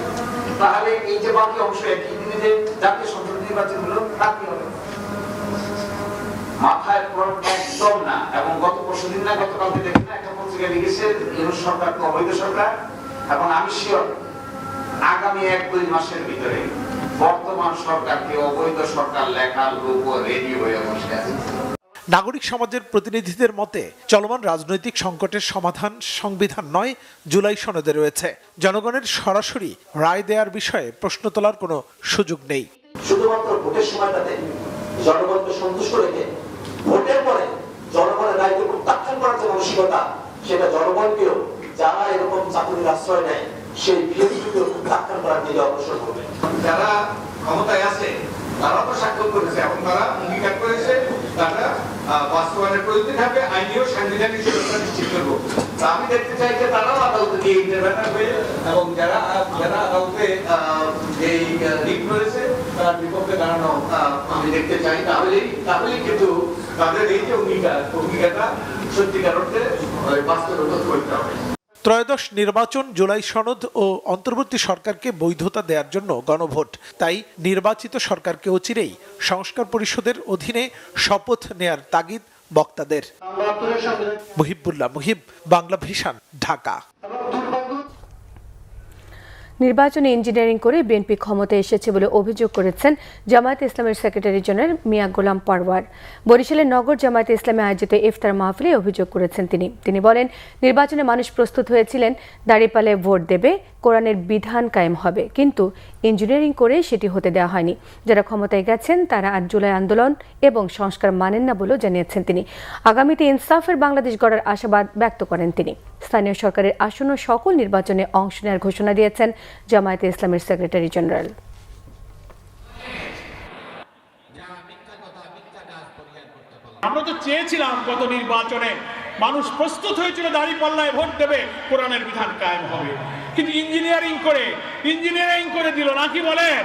তাহলে এই যে বাকি অংশ একই দিনে যে জাতীয় সংসদ নির্বাচন হলো, তা কি হবে? মাথায় একদম না। এবং গত পরশুদিন না গতকালকে দেখি না, একটা পত্রিকা লিখেছে ইউনূস সরকার তো অবৈধ সরকার, এবং আমি শিওর আগামী 1-2 মাসের ভিতরে বর্তমান সরকারকে অবৈধ সরকার লেখার রূপ রেডি হয়ে বসে আছে। নাগরিক সমাজের প্রতিনিধিদের মতে, চলমান রাজনৈতিক সংকটের সমাধান সংবিধান নয়, জুলাই সনদে রয়েছে। জনগণের সরাসরি রায় দেওয়ার বিষয়ে প্রশ্ন তোলার কোনো সুযোগ নেই। শুধুমাত্র ভোটের সময়টাতে জনগণকে সন্তুষ্ট রেখে ভোটের পরে জনগণের রায়কে প্রত্যাখ্যান করার যে মানসিকতা, সেটা জনগণকেও যারা এরকম চাকরির আশ্রয় নেয় সেই বিরোধীকেও প্রত্যাখ্যান করার দিকে অগ্রসর হবে। যারা ক্ষমতায় আছে তারা তো স্বাক্ষর করেছে এবং তারা অঙ্গীকার করেছে তারা বাস্তবায়নের প্রযুক্তি থাকবে, আইনীয় সাংবিধানিক সুরক্ষা নিশ্চিত করবো। আমি দেখতে চাই যে তারাও আদালতে গিয়ে ইন্টারভেনার হয়ে এবং যারা আদালতে এই রিট করেছে তার বিপক্ষে দাঁড়ানো আমি দেখতে চাই, তাহলেই কিন্তু তাদের এই যে অঙ্গীকারটা সত্যিকার অর্থে বাস্তবায়িত করতে হবে। ত্রয়োদশ নির্বাচন, জুলাই সনদ ও অন্তর্বর্তী সরকারকে বৈধতা দেওয়ার জন্য গণভোট। তাই নির্বাচিত সরকারকে অচিরেই সংস্কার পরিষদের অধীনে শপথ নেয়ার তাগিদ বক্তাদের। মুহিবুল্লাহ মুহিব, বাংলা ভিশন, ঢাকা। নির্বাচনে ইঞ্জিনিয়ারিং করে বিএনপি ক্ষমতায় এসেছে বলে অভিযোগ করেছেন জামায়াতে ইসলামের সেক্রেটারি জেনারেল মিয়া গোলাম পারওয়ার। বরিশালের নগর জামায়াতে ইসলামে আয়োজিত ইফতার মাহফিলে অভিযোগ করেছেন তিনি বলেন, নির্বাচনে মানুষ প্রস্তুত হয়েছিলেন দাঁড়িপাল্লায় ভোট দেবে, কোরআনের বিধান কায়েম হবে, কিন্তু ইঞ্জিনিয়ারিং করে সেটি হতে দেওয়া হয়নি। যারা ক্ষমতায় গেছেন তারা আজ জুলাই আন্দোলন এবং সংস্কার মানেন না বলেও জানিয়েছেন তিনি। আগামীতে ইনসাফের বাংলাদেশ গড়ার আশাবাদ ব্যক্ত করেন তিনি। স্থানীয় সরকারের আসন্ন সকল নির্বাচনে অংশ নেওয়ার ঘোষণা দিয়েছেন জামায়াতে ইসলামের সেক্রেটারি জেনারেল। আমরা তো চেয়েছিলাম গত নির্বাচনে মানুষ প্রস্তুত হয়েছিল দাঁড়িপাল্লায় ভোট দেবে, কোরআনের বিধান কায়েম হবে, কিন্তু ইঞ্জিনিয়ারিং করে দিল নাকি বলেন?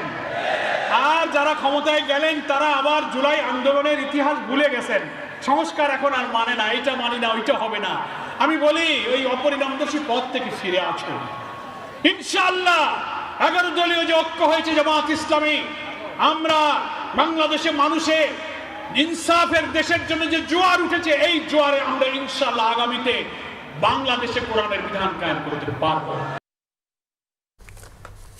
আর যারা ক্ষমতায় গেলেন তারা আবার জুলাই আন্দোলনের ইতিহাস ভুলে গেছেন, সংস্কার এখন আর মানে না, এটা মানি না, ওইটা হবে না। আমি বলি ওই অপরিণামদর্শী পথ থেকে ফিরে আসুন ইনশাআল্লাহ। 11 দলীয় যে ঐক্য হয়েছে জামায়াত ইসলামী, আমরা বাংলাদেশে মানুষের ইনসাফের দেশের জন্য যে জোয়ার উঠেছে, এই জোয়ারে আমরা ইনশাআল্লাহ আগামীতে বাংলাদেশে কোরআনের বিধান কায়েম করতে পারব।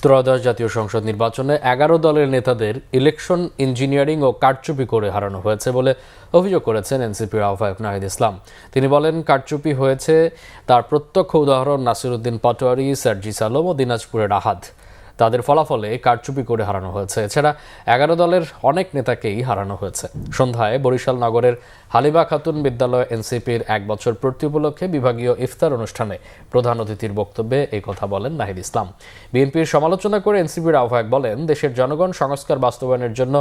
ত্রয়োদশ জাতীয় সংসদ নির্বাচনে 11 দলের নেতাদের ইলেকশন ইঞ্জিনিয়ারিং ও কারচুপি করে হারানো হয়েছে বলে অভিযোগ করেছেন এনসিপির আহ্বায়ক নাহিদ ইসলাম। তিনি বলেন, কারচুপি হয়েছে তার প্রত্যক্ষ উদাহরণ নাসিরউদ্দিন পাটোয়ারি, সার্জিস আলম ও দিনাজপুরের আহাদ। তাদের ফলাফলে কারচুপি করে হারানো হয়েছে। এছাড়া 11 দলের অনেক নেতাকেই হারানো হয়েছে। সন্ধ্যায় বরিশাল নগরের হালিমা খাতুন বিদ্যালয় এনসিপির 1 বছর পূর্তি উপলক্ষে বিভাগীয় ইফতার অনুষ্ঠানে প্রধান অতিথির বক্তব্যে এই কথা বলেন নাহিদ ইসলাম। বিএনপির সমালোচনা করে এনসিপির আহ্বায়ক বলেন, দেশের জনগণ সংস্কার বাস্তবায়নের জন্য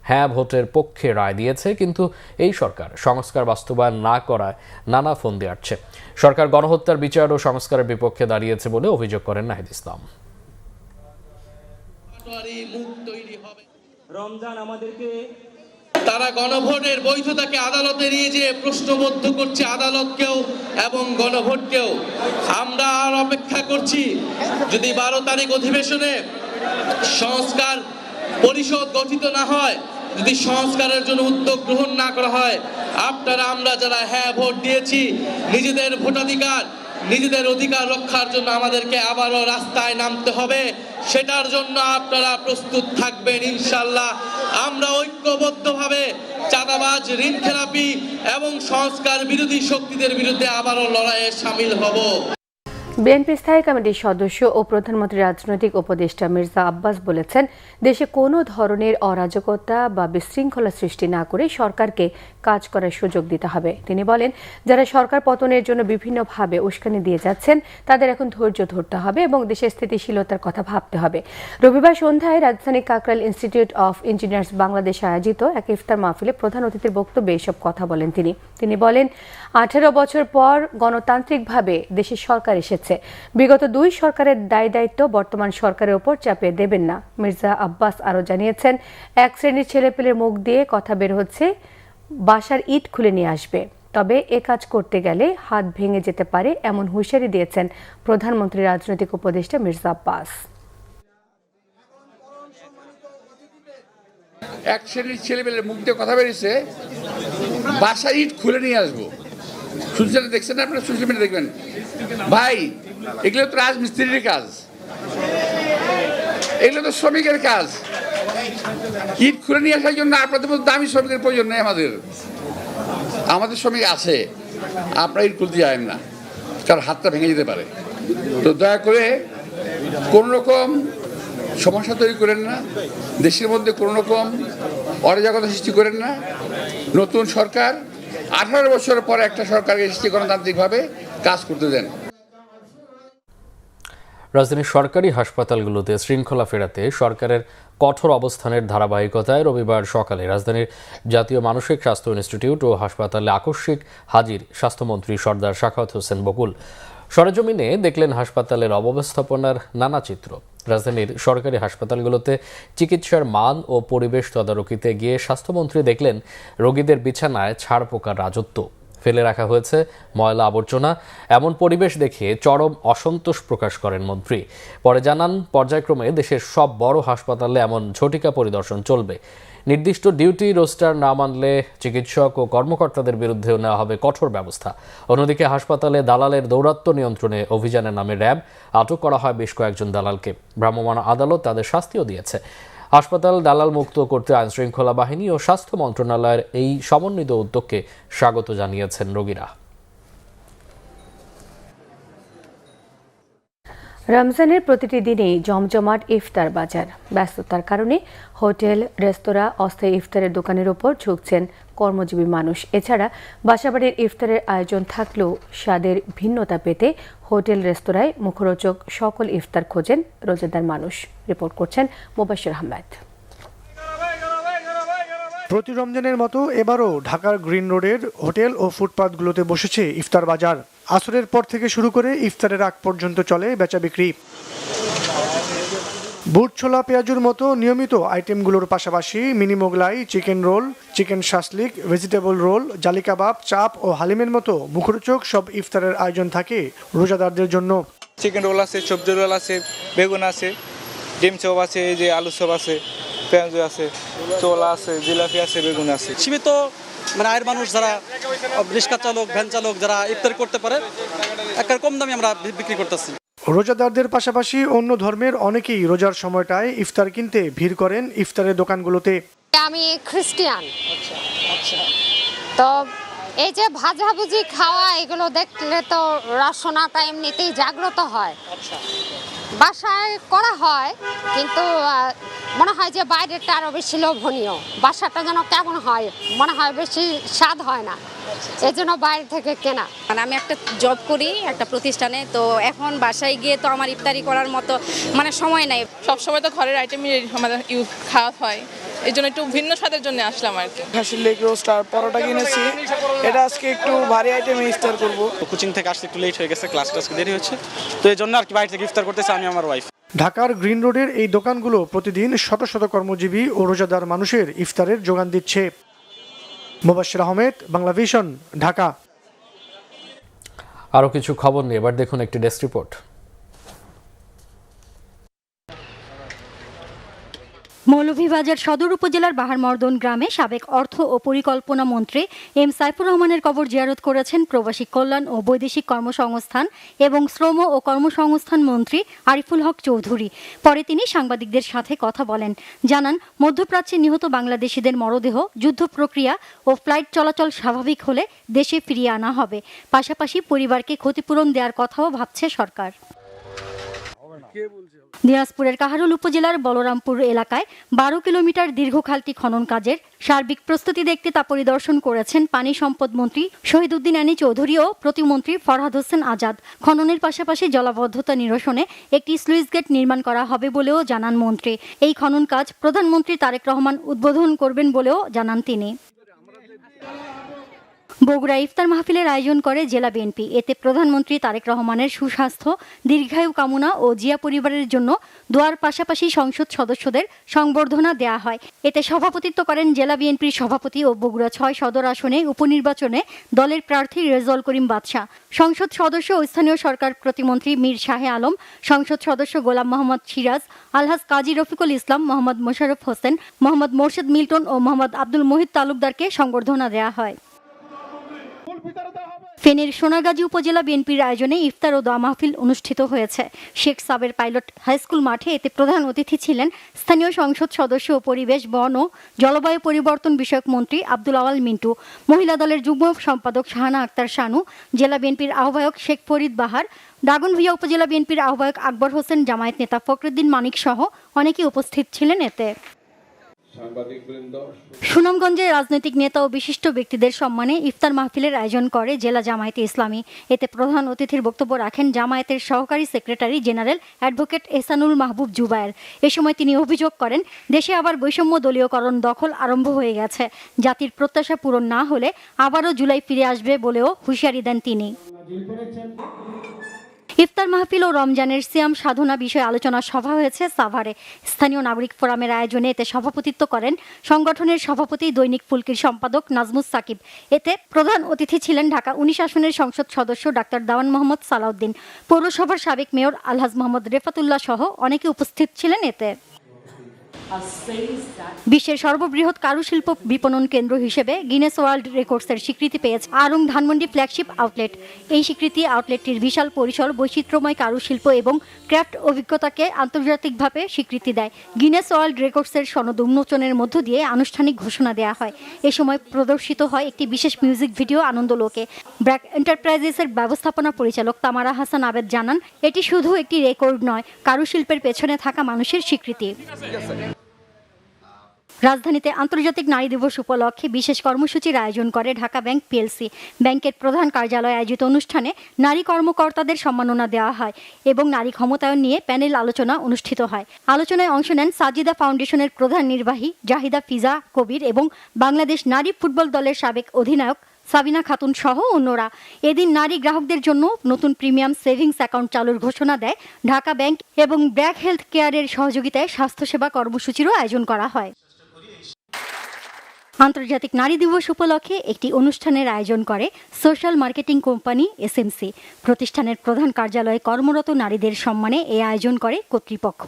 হ্যাঁ ভোটের পক্ষে রায় দিয়েছে, কিন্তু এই সরকার সংস্কার বাস্তবায়ন না করায় নানা ফন্দি আটছে। সরকার গণহত্যার বিচার ও সংস্কারের বিপক্ষে দাঁড়িয়েছে বলে অভিযোগ করেন নাহিদ ইসলাম। রমজান আমাদেরকে তারা গণভোটের বৈধতাকে আদালতে নিয়ে যে প্রশ্নবদ্ধ করছে, আদালতকেও এবং গণভোটকেও। আমরা আর অপেক্ষা করছি, যদি 12 তারিখ অধিবেশনে সংস্কার পরিষদ গঠিত না হয়, যদি সংস্কারের জন্য উদ্যোগ গ্রহণ না করা হয়, আমরা যারা হ্যাঁ ভোট দিয়েছি, নিজেদের ভোটাধিকার, নিজেদের অধিকার রক্ষার জন্য আমাদেরকে আবারও রাস্তায় নামতে হবে। সেটার জন্য আপনারা প্রস্তুত থাকবেন ইনশাআল্লাহ। আমরা ঐক্যবদ্ধভাবে চাঁদাবাজ, ঋণ খেলাপি এবং সংস্কার বিরোধী শক্তিদের বিরুদ্ধে আবারও লড়াইয়ে শামিল হব। বিএনপি স্থায়ী কমিটির সদস্য ও প্রধানমন্ত্রীর রাজনৈতিক উপদেষ্টা মির্জা আব্বাস বলেছেন, দেশে কোনো ধরনের অরাজকতা বা বিশৃঙ্খলা সৃষ্টি না করে সরকারকে কাজ করার সুযোগ দিতে হবে। তিনি বলেন, যারা সরকার পতনের জন্য বিভিন্নভাবে উস্কানি দিয়ে যাচ্ছেন তাদের এখন ধৈর্য ধরতে হবে এবং দেশের স্থিতিশীলতার কথা ভাবতে হবে। রবিবার সন্ধ্যায় রাজধানী Kakrail institute of engineers Bangladesh আয়োজিত এক ইফতার মাহফিলে প্রধান অতিথির বক্তব্যে এসব কথা বলেন তিনি বলেন, 18 বছর পর গণতান্ত্রিকভাবে দেশের সরকার এসেছে। বিগত 2 সরকারের দায়িত্ব বর্তমান সরকারের উপর চাপিয়ে দেবেন না। মির্জা আব্বাস আরও জানিয়েছেন, এক শ্রেণীর ছেলেপেলের মুখ দিয়ে কথা বের হচ্ছে, বাসার ইট খুলে নিয়ে আসবে, তবে এ কাজ করতে গেলে হাত ভেঙে যেতে পারে, এমন হুঁশিয়ারি দিয়েছেন প্রধানমন্ত্রীর রাজনৈতিক উপদেষ্টা মির্জা আব্বাস। এক শ্রেণীর ছেলেপেলের মুখ দিয়ে কথা বেরিয়েছে, বাসার ইট খুলে নিয়ে আসবো। শুনছেন, দেখছেন না আপনারা? সোশ্যাল মিডিয়া দেখবেন ভাই, এগুলো তো রাজমিস্ত্রির কাজ, এগুলো তো শ্রমিকের কাজ। ইট খুলে নিয়ে আসার জন্য আপনাদের মতো দামি শ্রমিকের প্রয়োজন নেই। আমাদের শ্রমিক আছে, আপনারা ইট খুলতে যাবেন না, কারণ হাতটা ভেঙে যেতে পারে। তো দয়া করে কোন রকম সমস্যা তৈরি করেন না, দেশের মধ্যে কোনো রকম অরাজকতা সৃষ্টি করেন না। নতুন সরকার 18 বছর পর একটা সরকারকে গণতান্ত্রিকভাবে কাজ করতে দেন। রাজধানীর সরকারি হাসপাতালগুলোতে শৃঙ্খলা ফেরাতে সরকারের কঠোর অবস্থানের ধারাবাহিকতায় রবিবার সকালে রাজধানীর জাতীয় মানসিক স্বাস্থ্য ইনস্টিটিউট ও হাসপাতালে আকস্মিক হাজির স্বাস্থ্যমন্ত্রী সর্দার সাখাওয়াত হোসেন বকুল। সরেজমিনে দেখলেন হাসপাতালের অব্যবস্থাপনার নানা চিত্র। রাজধানীর সরকারি হাসপাতালগুলোতে চিকিৎসার মান ও পরিবেশ তদারকিতে গিয়ে স্বাস্থ্যমন্ত্রী দেখলেন রোগীদের বিছানায় ছাড়পোকার রাজত্ব, ফেলে রাখা হয়েছে ময়লা আবর্জনা। এমন পরিবেশ দেখে চরম অসন্তোষ প্রকাশ করেন মন্ত্রী। পরে জানান, পর্যায়ক্রমে দেশের সব বড় হাসপাতালে এমন ঝটিকা পরিদর্শন চলবে। নির্দিষ্ট ডিউটি রোস্টার না মানলে চিকিৎসক ও কর্মকর্তাদের বিরুদ্ধেও নেওয়া হবে কঠোর ব্যবস্থা। অন্যদিকে হাসপাতালে দালালের দৌরাত্ম্য নিয়ন্ত্রণে অভিযানের নামে র্যাব আটক করা হয় বেশ কয়েকজন দালালকে। ভ্রাম্যমাণ আদালত তাদের শাস্তিও দিয়েছে। হাসপাতাল দালাল মুক্ত করতে আইনশৃঙ্খলা বাহিনী ও স্বাস্থ্য মন্ত্রণালয়ের এই সমন্বিত উদ্যোগকে স্বাগত জানিয়েছেন রোগীরা। রমজানের প্রতিটি দিনেই জমজমাট ইফতার বাজার। ব্যস্ততার কারণে হোটেল, রেস্তোরাঁ, অস্থায়ী ইফতারের দোকানের ওপর ঝুঁকছেন কর্মজীবী মানুষ। এছাড়া বাসাবাড়ির ইফতারের আয়োজন থাকলেও স্বাদের ভিন্নতা পেতে হোটেল, রেস্তোরাঁয় মুখরোচক সকল ইফতার খোঁজেন রোজাদার মানুষ। রিপোর্ট করছেন মুবাশশির আহমেদ। প্রতি রমজানের মতো এবারও ঢাকার গ্রিন রোডের হোটেল ও ফুটপাতগুলোতে বসেছে ইফতার বাজার। আসরের পর থেকে শুরু করে ইফতারের আগ পর্যন্ত চলে বেচা বিক্রি। বুট ছোলা, পেঁয়াজুর মতো নিয়মিত আইটেমগুলোর পাশাপাশি mini Mughlai, chicken roll, chicken shashlik, vegetable roll, জালি কাবাব, চাপ ও হালিমের মতো মুখরোচক সব ইফতারের আয়োজন থাকে রোজাদারদের জন্য। চিকেন রোল আছে, সবজি রোল আছে, বেগুন আছে, ডিম চপ আছে, এই যে আলু চপ আছে, পেঁয়াজ আছে, চোলা আছে, জিলাপি আছে, বেগুন আছে। সীমিত আয়ের মানুষ যারা রিক্সা চালক, ভ্যান চালক যারা ইফতার করতে পারে, একটা কম দামে আমরা বিক্রি করতেছি। রোজাদারদের পাশাপাশি অন্য ধর্মের অনেকেই রোজার সময়টায় ইফতার কিনতে ভিড় করেন ইফতারের দোকানগুলোতে। আমি খ্রিস্টান, তো এই যে ভাজাভুজি খাওয়া এগুলো দেখলে তো রসনাটা এমনিতেই জাগ্রত হয়। বাসায় করা হয়, কিন্তু মনে হয় যে বাইরেরটা আরো বেশি লোভনীয়। বাসাটা যেন কেমন হয়, মনে হয় বেশি স্বাদ হয় না, এই জন্য বাইরে থেকে কেনা। আমি একটা জব করি একটা প্রতিষ্ঠানে, তো এখন বাসায় গিয়ে তো আমার ইফতারি করার মতো সময় নাই। সবসময় তো ঘরের আইটেমই আমাদের খাওয়া হয়, এই জন্য একটু ভিন্ন স্বাদের জন্য আসলাম আর কি। খাসির লেগ রোস্ট আর পরোটা কিনেছি, এটা আজকে একটু ভারী আইটেমে ইফতার করব। কোচিং থেকে আসতে একটু লেট হয়ে গেছে, ক্লাস দেরি হচ্ছে, তো এই জন্য আর কি বাইরে থেকে ইফতার করতেছি আমি আমার ওয়াইফ। ঢাকার গ্রিন রোডের এই দোকানগুলো প্রতিদিন শত শত কর্মজীবী ও রোজাদার মানুষের ইফতারের যোগান দিচ্ছে। মুবাশশির আহমেদ, বাংলা ভিশন, ঢাকা। আরও কিছু খবর নিয়ে এবার দেখুন একটি ডেস্ক রিপোর্ট। মৌলভীবাজার সদর উপজেলার বাহারমর্দন গ্রামে সাবেক অর্থ ও পরিকল্পনা মন্ত্রী এম সাইফুর রহমানের কবর জিয়ারত করেছেন প্রবাসী কল্যাণ ও বৈদেশিক কর্মসংস্থান এবং শ্রম ও কর্মসংস্থান মন্ত্রী আরিফুল হক চৌধুরী। পরে তিনি সাংবাদিকদের সাথে কথা বলেন, জানান মধ্যপ্রাচ্যে নিহত বাংলাদেশিদের মরদেহ যুদ্ধ প্রক্রিয়া ও ফ্লাইট চলাচল স্বাভাবিক হলে দেশে ফিরিয়ে আনা হবে। পাশাপাশি পরিবারকে ক্ষতিপূরণ দেওয়ার কথাও ভাবছে সরকার। দিনাজপুরের কাহারোল উপজেলার বলরামপুর এলাকায় 12 কিলোমিটার দীর্ঘ খালটি খনন কাজের সার্বিক প্রস্তুতি দেখতে তা পরিদর্শন করেছেন পানি সম্পদ মন্ত্রী শহীদুদ্দিন আনী চৌধুরী ও প্রতিমন্ত্রী ফরহাদ হোসেন আজাদ। খননের পাশাপাশি জলাবদ্ধতা নিরসনে একটি স্লুইস গেট নির্মাণ করা হবে বলেও জানান মন্ত্রী। এই খনন কাজ প্রধানমন্ত্রী তারেক রহমান উদ্বোধন করবেন বলেও জানান তিনি। বগুড়া ইফতার মাহফিলের আয়োজন করে জেলা বিএনপি। এতে প্রধানমন্ত্রী তারেক রহমানের সুস্বাস্থ্য, দীর্ঘায়ু কামনা ও জিয়া পরিবারের জন্য দোয়ার পাশাপাশি সংসদ সদস্যদের সংবর্ধনা দেয়া হয়। এতে সভাপতিত্ব করেন জেলা বিএনপির সভাপতি ও বগুড়া 6 সদর আসনে উপনির্বাচনে দলের প্রার্থী রেজাউল করিম বাদশা, সংসদ সদস্য ও স্থানীয় সরকার প্রতিমন্ত্রী মীর শাহে আলম, সংসদ সদস্য গোলাম মোহাম্মদ সিরাজ, আলহাজ কাজী রফিকুল ইসলাম, মোহাম্মদ মোশাররফ হোসেন, মোহাম্মদ মোর্শেদ মিল্টন ও মোহাম্মদ আব্দুল মুহিত তালুকদারকে সংবর্ধনা দেয়া হয়। ফেনীর সোনাগাজী উপজেলা বিএনপির আয়োজনে ইফতার ও দোয়া মাহফিল অনুষ্ঠিত হয়েছে শেখ সাবের পাইলট হাইস্কুল মাঠে। এতে প্রধান অতিথি ছিলেন স্থানীয় সংসদ সদস্য ও পরিবেশ, বন ও জলবায়ু পরিবর্তন বিষয়ক মন্ত্রী আব্দুল আওয়াল মিন্টু, মহিলা দলের যুগ্ম সম্পাদক শাহানা আক্তার শানু, জেলা বিএনপির আহ্বায়ক শেখ ফরিদ বাহার, দাগনভূঞা উপজেলা বিএনপির আহ্বায়ক আকবর হোসেন, জামায়াত নেতা ফখরুদ্দিন মানিক সহ অনেকেই উপস্থিত ছিলেন। এতে সুনামগঞ্জে রাজনৈতিক নেতা ও বিশিষ্ট ব্যক্তিদের সম্মানে ইফতার মাহফিলের আয়োজন করে জেলা জামায়াতে ইসলামী। এতে প্রধান অতিথির বক্তব্য রাখেন জামায়াতের সহকারী সেক্রেটারি জেনারেল অ্যাডভোকেট এহসানুল মাহবুব জুবায়ের। এ সময় তিনি অভিযোগ করেন, দেশে আবার বৈষম্য দলীয়করণ দখল আরম্ভ হয়ে গেছে। জাতির প্রত্যাশা পূরণ না হলে আবারও জুলাই ফিরে আসবে বলেও হুঁশিয়ারি দেন তিনি। ইফতার মাহফিল ও রমজানের সিয়াম সাধনা বিষয়ে আলোচনা সভা হয়েছে সাভারে। স্থানীয় নাগরিক ফোরামের আয়োজনে এতে সভাপতিত্ব করেন সংগঠনের সভাপতি দৈনিক ফুলকির সম্পাদক নাজমুস সাকিব। এতে প্রধান অতিথি ছিলেন ঢাকা 19 আসনের সংসদ সদস্য ডাক্তার দাওয়ান মোহাম্মদ সালাউদ্দিন, পৌরসভার সাবেক মেয়র আলহাজ মোহাম্মদ রেফাতুল্লাহ সহ অনেকে উপস্থিত ছিলেন। এতে বিশ্বের সর্ববৃহৎ কারুশিল্প বিপণন কেন্দ্র হিসেবে গিনেস ওয়ার্ল্ড রেকর্ডসের স্বীকৃতি পেয়েছে আড়ং ধানমন্ডি ফ্ল্যাগশিপ আউটলেট। এই স্বীকৃতি আউটলেটটির বিশাল পরিসর, বৈচিত্র্যময় কারুশিল্প এবং ক্রাফট অভিজ্ঞতাকে আন্তর্জাতিকভাবে স্বীকৃতি দেয়। গিনেস ওয়ার্ল্ড রেকর্ডসের সনদ উন্মোচনের মধ্য দিয়ে আনুষ্ঠানিক ঘোষণা দেওয়া হয়। এ সময় প্রদর্শিত হয় একটি বিশেষ মিউজিক ভিডিও আনন্দলোকে। ব্র্যাক এন্টারপ্রাইজেসের ব্যবস্থাপনা পরিচালক তামারা হাসান আবেদ জানান, এটি শুধু একটি রেকর্ড নয়, কারুশিল্পের পেছনে থাকা মানুষের স্বীকৃতি। রাজধানীতে আন্তর্জাতিক নারী দিবস উপলক্ষে বিশেষ কর্মসূচির আয়োজন করে ঢাকা ব্যাংক পিএলসি। ব্যাংকের প্রধান কার্যালয়ে আয়োজিত অনুষ্ঠানে নারী কর্মকর্তাদের সম্মাননা দেওয়া হয় এবং নারী ক্ষমতায়ন নিয়ে প্যানেল আলোচনা অনুষ্ঠিত হয়। আলোচনায় অংশ নেন সাজিদা ফাউন্ডেশনের প্রধান নির্বাহী জাহিদা ফিজা কবির এবং বাংলাদেশ নারী ফুটবল দলের সাবেক অধিনায়ক সাবিনা খাতুন সহ অন্যরা। এদিন নারী গ্রাহকদের জন্য নতুন প্রিমিয়াম সেভিংস অ্যাকাউন্ট চালুর ঘোষণা দেয় ঢাকা ব্যাংক এবং ব্র্যাক হেলথ কেয়ারের সহযোগিতায় স্বাস্থ্যসেবা কর্মসূচিরও আয়োজন করা হয়। আন্তর্জাতিক নারী দিবস উপলক্ষে একটি অনুষ্ঠানের আয়োজন করে সোশ্যাল মার্কেটিং কোম্পানি এসএমসি। প্রতিষ্ঠানের প্রধান কার্যালয়ে কর্মরত নারীদের সম্মানে এই আয়োজন করে কর্তৃপক্ষ।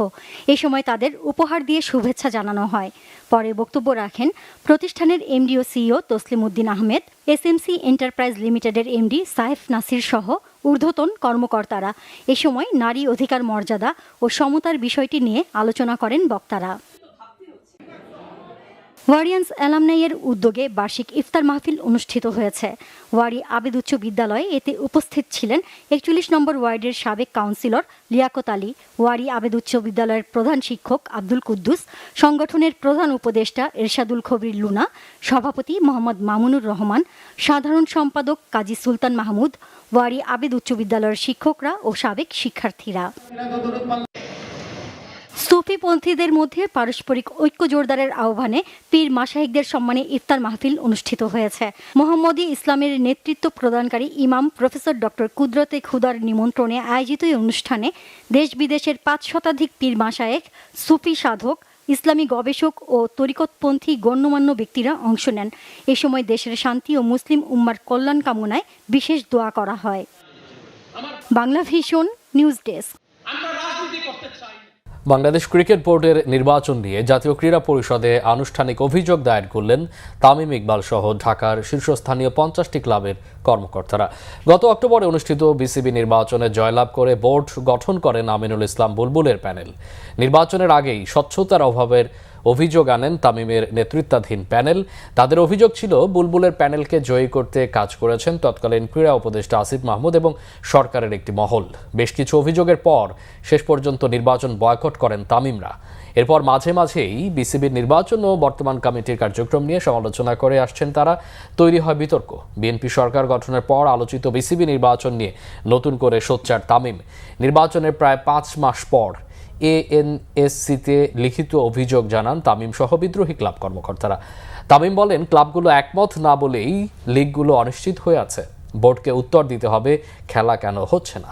এ সময় তাদের উপহার দিয়ে শুভেচ্ছা জানানো হয়। পরে বক্তব্য রাখেন প্রতিষ্ঠানের এমডি ও CEO Taslim Uddin Ahmed, SMC enterprise লিমিটেডের এমডি সাইফ নাসির সহ ঊর্ধ্বতন কর্মকর্তারা। এ সময় নারী অধিকার মর্যাদা ও সমতার বিষয়টি নিয়ে আলোচনা করেন বক্তারা। ওয়ারিয়ান্স অ্যালামনাইয়ের উদ্যোগে বার্ষিক ইফতার মাহফিল অনুষ্ঠিত হয়েছে ওয়ারি আবেদ উচ্চ বিদ্যালয়ে। এতে উপস্থিত ছিলেন 41 নম্বর ওয়ার্ডের সাবেক কাউন্সিলর লিয়াকত আলী, ওয়ারি আবেদ উচ্চ বিদ্যালয়ের প্রধান শিক্ষক আব্দুল কুদ্দুস, সংগঠনের প্রধান উপদেষ্টা এরশাদুল খবির লুনা, সভাপতি মোহাম্মদ মামুনুর রহমান, সাধারণ সম্পাদক কাজী সুলতান মাহমুদ, ওয়ারি আবেদ উচ্চ বিদ্যালয়ের শিক্ষকরা ও সাবেক শিক্ষার্থীরা। সুফিপন্থীদের মধ্যে পারস্পরিক ঐক্য জোরদারের আহ্বানে পীর মাশাইখদের সম্মানে ইফতার মাহফিল অনুষ্ঠিত হয়েছে। মোহাম্মদী ইসলামের নেতৃত্ব প্রদানকারী ইমাম প্রফেসর ডক্টর কুদরতে খুদার নিমন্ত্রণে আয়োজিত এই অনুষ্ঠানে দেশ বিদেশের 5 শতাধিক পীর মাশায়েখ, সুফি সাধক, ইসলামী গবেষক ও তরিকতপন্থী গণ্যমান্য ব্যক্তিরা অংশ নেন। এ সময় দেশের শান্তি ও মুসলিম উম্মার কল্যাণ কামনায় বিশেষ দোয়া করা হয়। Bangla vision news desk. Bangladesh cricket বোর্ডের নির্বাচন নিয়ে জাতীয় ক্রীড়া পরিষদে আনুষ্ঠানিক অভিযোগ দায়ের করলেন তামিম ইকবাল সহ ঢাকার শীর্ষস্থানীয় 50টি ক্লাবের কর্মকর্তারা। গত অক্টোবরে অনুষ্ঠিত বিসিবি নির্বাচনে জয়লাভ করে বোর্ড গঠন করেন আমিনুল ইসলাম বুলবুলের প্যানেল। নির্বাচনের আগেই স্বচ্ছতার অভাবের অভিযোগ আনেন তামিমের নেতৃত্বাধীন প্যানেল। তাদের অভিযোগ ছিল বুলবুলের প্যানেলকে জয়ী করতে কাজ করেছেন তৎকালীন ক্রীড়া উপদেষ্টা আসিফ মাহমুদ এবং সরকারের একটি মহল। বেশ কিছু অভিযোগের পর শেষ পর্যন্ত নির্বাচন বয়কট করেন তামিমরা। এরপর মাঝে মাঝেই বিসিবির নির্বাচন ও বর্তমান কমিটির কার্যক্রম নিয়ে সমালোচনা করে আসছেন তারা। তৈরি হয় বিতর্ক। বিএনপি সরকার গঠনের পর আলোচিত বিসিবি নির্বাচন নিয়ে নতুন করে সোচ্চার তামিম। নির্বাচনের প্রায় 5 মাস পর এএনএসসিতে লিখিত অভিযোগ জানান তামিম সহ বিদ্রোহী ক্লাব কর্মকর্তারা। তামিম বলেন, ক্লাবগুলো একমত না বলেই লিগগুলো অনিশ্চিত হয়ে আছে। বোর্ডকে উত্তর দিতে হবে খেলা কেন হচ্ছে না।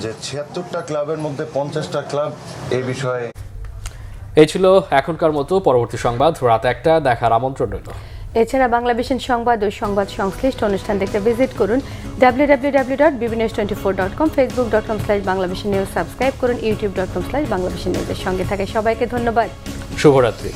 যে 76টা ক্লাবের মধ্যে 50টা ক্লাব এই বিষয়ে। এই ছিল এখনকার মতো। পরবর্তী সংবাদ রাত 1টা দেখার আমন্ত্রণ রইল। এছাড়া বাংলাভিশন সংবাদ ও সংবাদ সংশ্লিষ্ট অনুষ্ঠান দেখতে ভিজিট করুন www.bbnews24.com, facebook.com/বাংলাভিশন নিউজ সাবস্ক্রাইব করুন, youtube.com/বাংলাভিশন নিউজের সঙ্গে থাকে সবাইকে ধন্যবাদ। শুভরাত্রি।